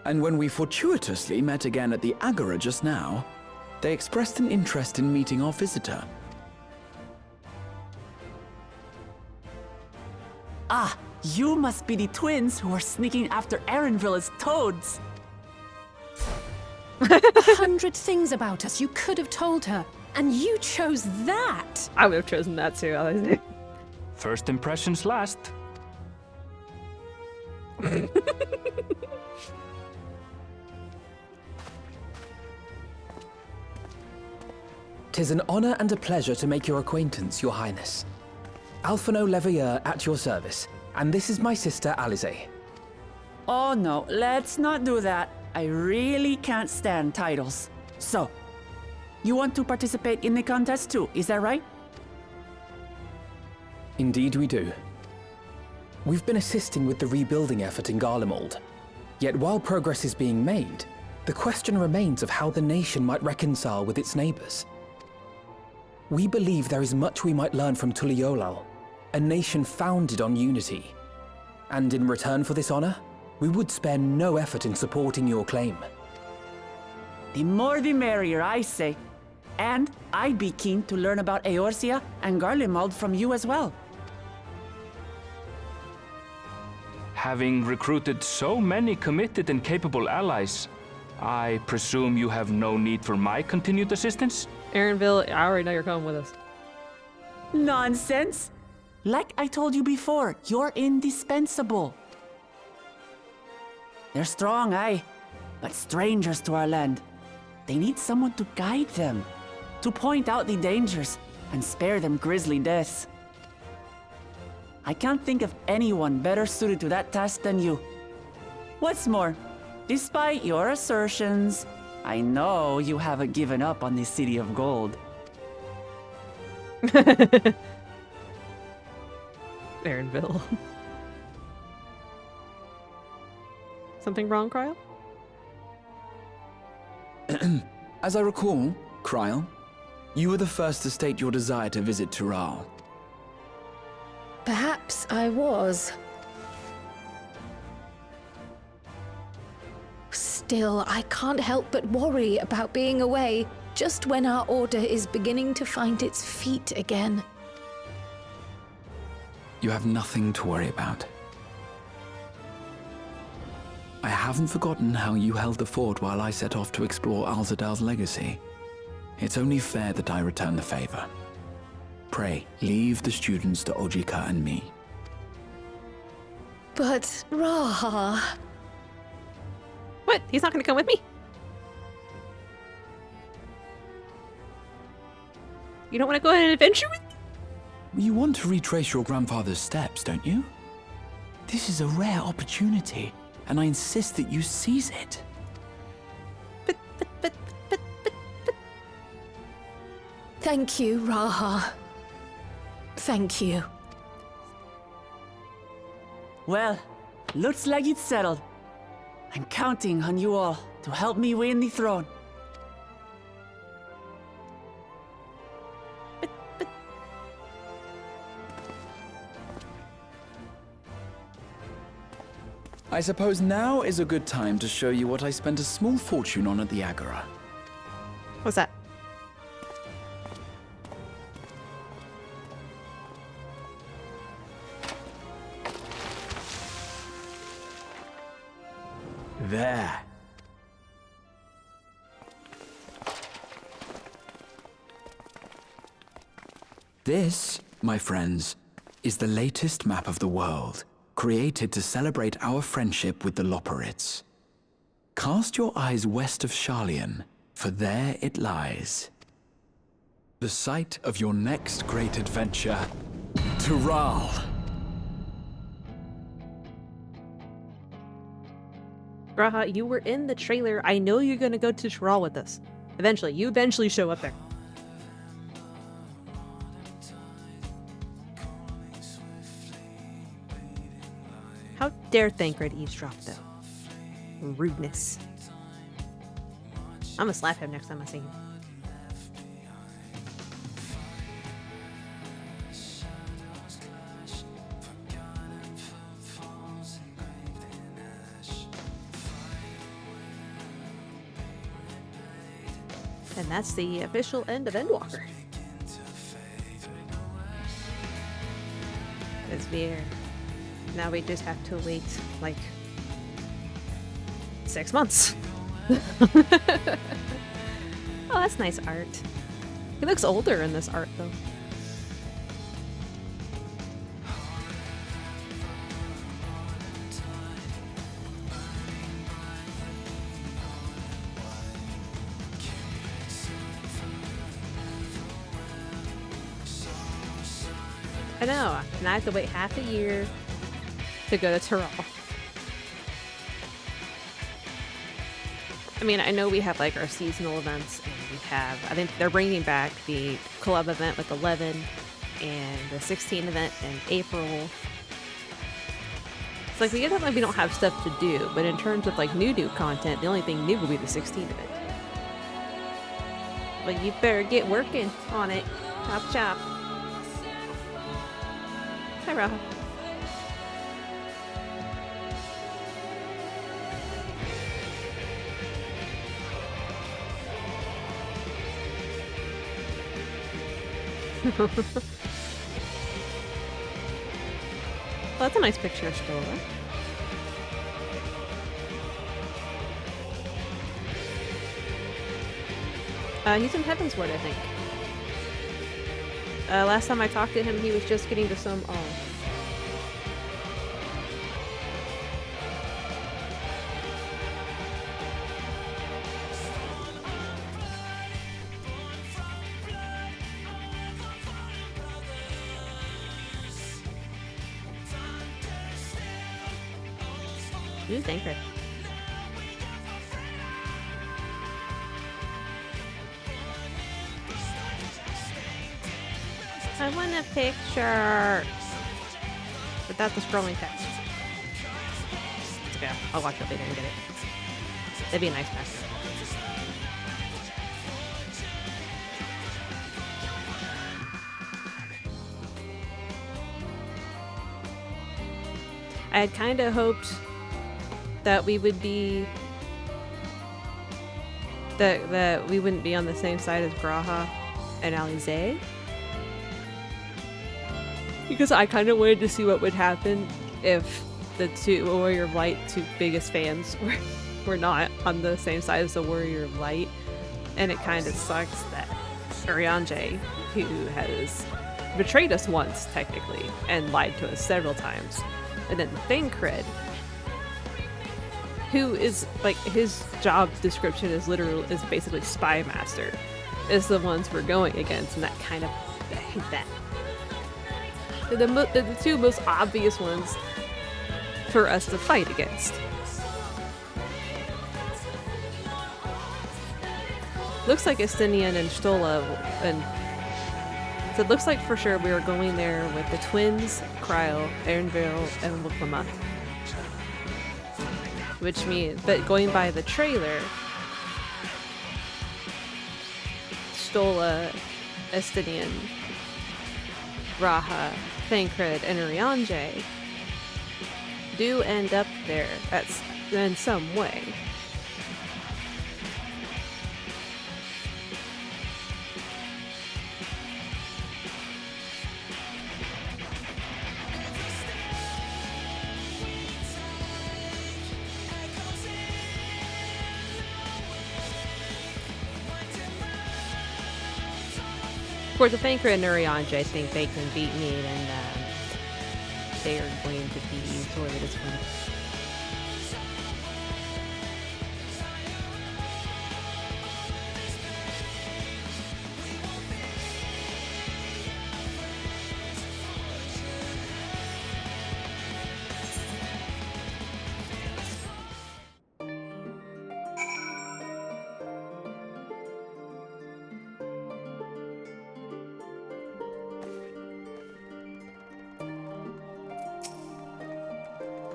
And when we fortuitously met again at the Agora just now, they expressed an interest in meeting our visitor. Ah, you must be the twins who are sneaking after Erenville as toads. 100 things about us you could have told her, and you chose that! I would have chosen that too, honestly. First impressions last. 'Tis an honor and a pleasure to make your acquaintance, Your Highness. Alphano Leveilleur at your service, and this is my sister Alize. Oh no, let's not do that. I really can't stand titles. So, you want to participate in the contest too, is that right? Indeed we do. We've been assisting with the rebuilding effort in Garlemald. Yet while progress is being made, the question remains of how the nation might reconcile with its neighbors. We believe there is much we might learn from Tuliolal, a nation founded on unity. And in return for this honor, we would spare no effort in supporting your claim. The more the merrier, I say. And I'd be keen to learn about Eorzea and Garlemald from you as well. Having recruited so many committed and capable allies, I presume you have no need for my continued assistance? Erenville, I already know you're coming with us. Nonsense! Like I told you before, you're indispensable. They're strong, aye, but strangers to our land. They need someone to guide them, to point out the dangers and spare them grisly deaths. I can't think of anyone better suited to that task than you. What's more, despite your assertions, I know you haven't given up on the City of Gold. Marinville. Something wrong, Cryle? As I recall, Kryle, you were the first to state your desire to visit Tural. Perhaps I was. Still, I can't help but worry about being away just when our order is beginning to find its feet again. You have nothing to worry about. I haven't forgotten how you held the fort while I set off to explore Alzadal's legacy. It's only fair that I return the favor. Pray, leave the students to Ojika and me. But, Raha... What? He's not gonna come with me? You don't want to go on an adventure with me? You want to retrace your grandfather's steps, don't you? This is a rare opportunity, and I insist that you seize it. But. Thank you, Raha. Thank you. Well, looks like it's settled. I'm counting on you all to help me win the throne. I suppose now is a good time to show you what I spent a small fortune on at the Agora. What's that? There. This, my friends, is the latest map of the world, created to celebrate our friendship with the Loporrits. Cast your eyes west of Sharlayan, for there it lies. The site of your next great adventure, Tural. Raha, you were in the trailer. I know you're gonna go to Tural with us. Eventually. You eventually show up there. How dare Thancred eavesdrop, though? Rudeness. I'm gonna slap him next time I see him. And that's the official end of Endwalker. It's weird. Now we just have to wait, like, 6 months. Oh, that's nice art. He looks older in this art, though. I know, and I have to wait half a year to go to Tural. I mean, I know we have like our seasonal events, and we have, I think they're bringing back the collab event with 11 and the 16 event in April. It's like we get that like we don't have stuff to do, but in terms of like new content, the only thing new will be the 16 event. But you better get working on it. Chop chop. Hi, Raha. Well, that's a nice picture of Stola. He's in Heavensward, I think. Last time I talked to him, he was just getting to some Ooh, Thancred. I want a picture. without the scrolling text. It's okay, I'll watch it later and get it. That'd be a nice message. I had kind of hoped that we would be that we wouldn't be on the same side as Graha and Alize, because I kind of wanted to see what would happen if the two Warrior of Light, two biggest fans, were not on the same side as the Warrior of Light, and it kind of sucks that Urianger, who has betrayed us once technically and lied to us several times, and then Thancred, who is like, his job description is basically spy master, is the ones we're going against, and that kind of, I hate that. They're the two most obvious ones for us to fight against. Looks like Estinian and Stola, and so it looks like for sure we were going there with the twins, Cryle, Ernville, and Wuklama. Which means, but going by the trailer, Stola, Estinian, Raha, Thancred, and Urianger do end up there in some way. Of course, if Thancred and Urianger think they can beat me, then they are going to be sorely disappointed.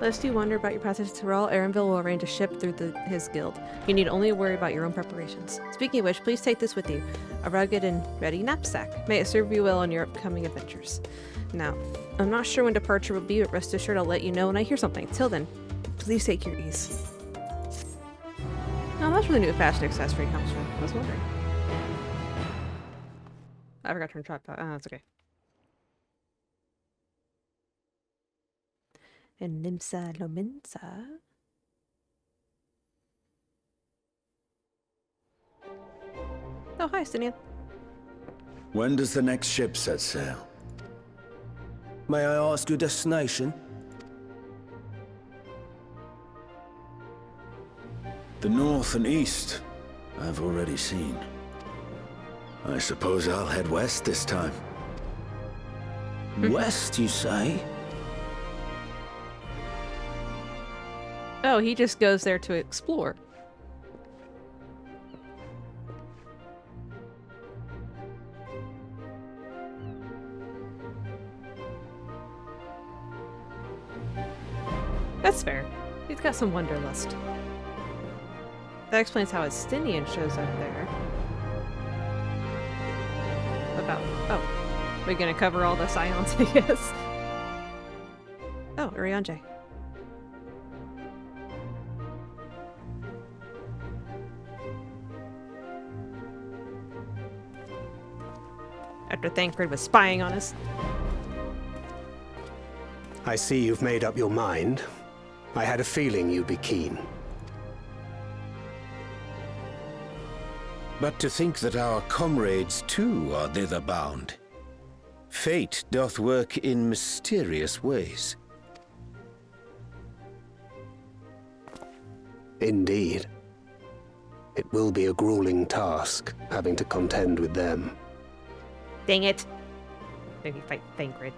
Lest you wonder about your passage to Tyrell, Erenville will arrange a ship through his guild. You need only worry about your own preparations. Speaking of which, please take this with you. A rugged and ready knapsack. May it serve you well on your upcoming adventures. Now, I'm not sure when departure will be, but rest assured I'll let you know when I hear something. Till then, please take your ease. Oh, that's where the new fashion accessory comes from. I was wondering. I forgot to turn tripod. Oh, that's okay. And Nimsa Lominsa. Oh, hi, Stinian. When does the next ship set sail? May I ask your destination? The north and east, I've already seen. I suppose I'll head west this time. West, you say? Oh, he just goes there to explore. That's fair. He's got some wanderlust. That explains how Estinian shows up there. Oh, we're gonna cover all the Scions, I guess. Oh, Urianger. After Thancred was spying on us. I see you've made up your mind. I had a feeling you'd be keen. But to think that our comrades too are thither bound. Fate doth work in mysterious ways. Indeed. It will be a grueling task, having to contend with them. Dang it. Maybe fight Thancred.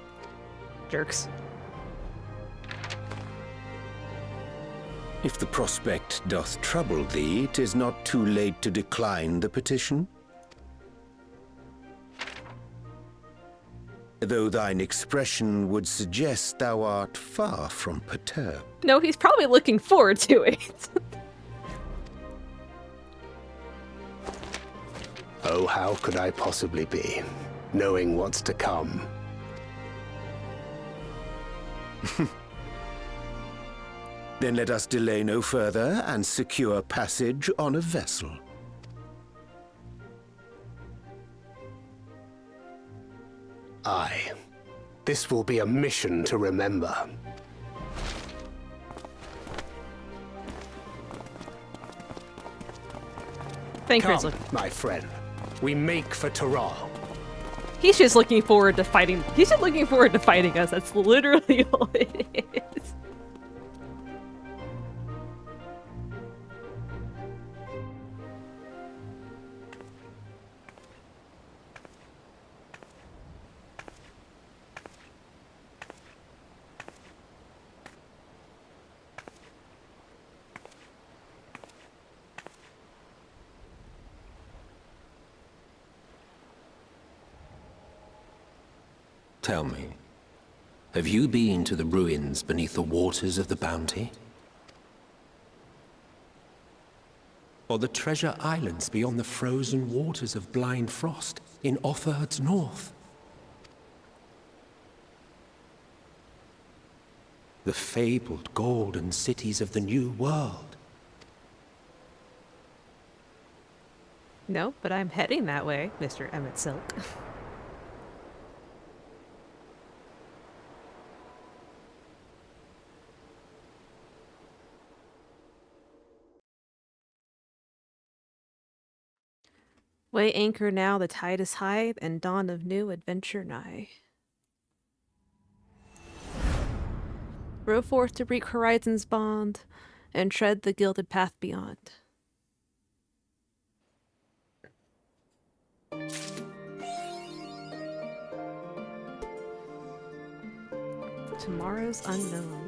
Jerks. If the prospect doth trouble thee, 'tis not too late to decline the petition. though thine expression would suggest thou art far from perturbed. No, he's probably looking forward to it. Oh, how could I possibly be, knowing what's to come? Then let us delay no further and secure passage on a vessel. Aye. This will be a mission to remember. Thank you. My friend. We make for Taral. He's just looking forward to fighting. He's just looking forward to fighting us. That's literally all it is. Tell me, have you been to the ruins beneath the waters of the Bounty? Or the treasure islands beyond the frozen waters of Blind Frost in Offerd's north? The fabled golden cities of the New World? No, but I'm heading that way, Mr. Emmett Silk. Weigh anchor now, the tide is high, and dawn of new adventure nigh. Row forth to break horizons bond, and tread the gilded path beyond. Tomorrow's unknown.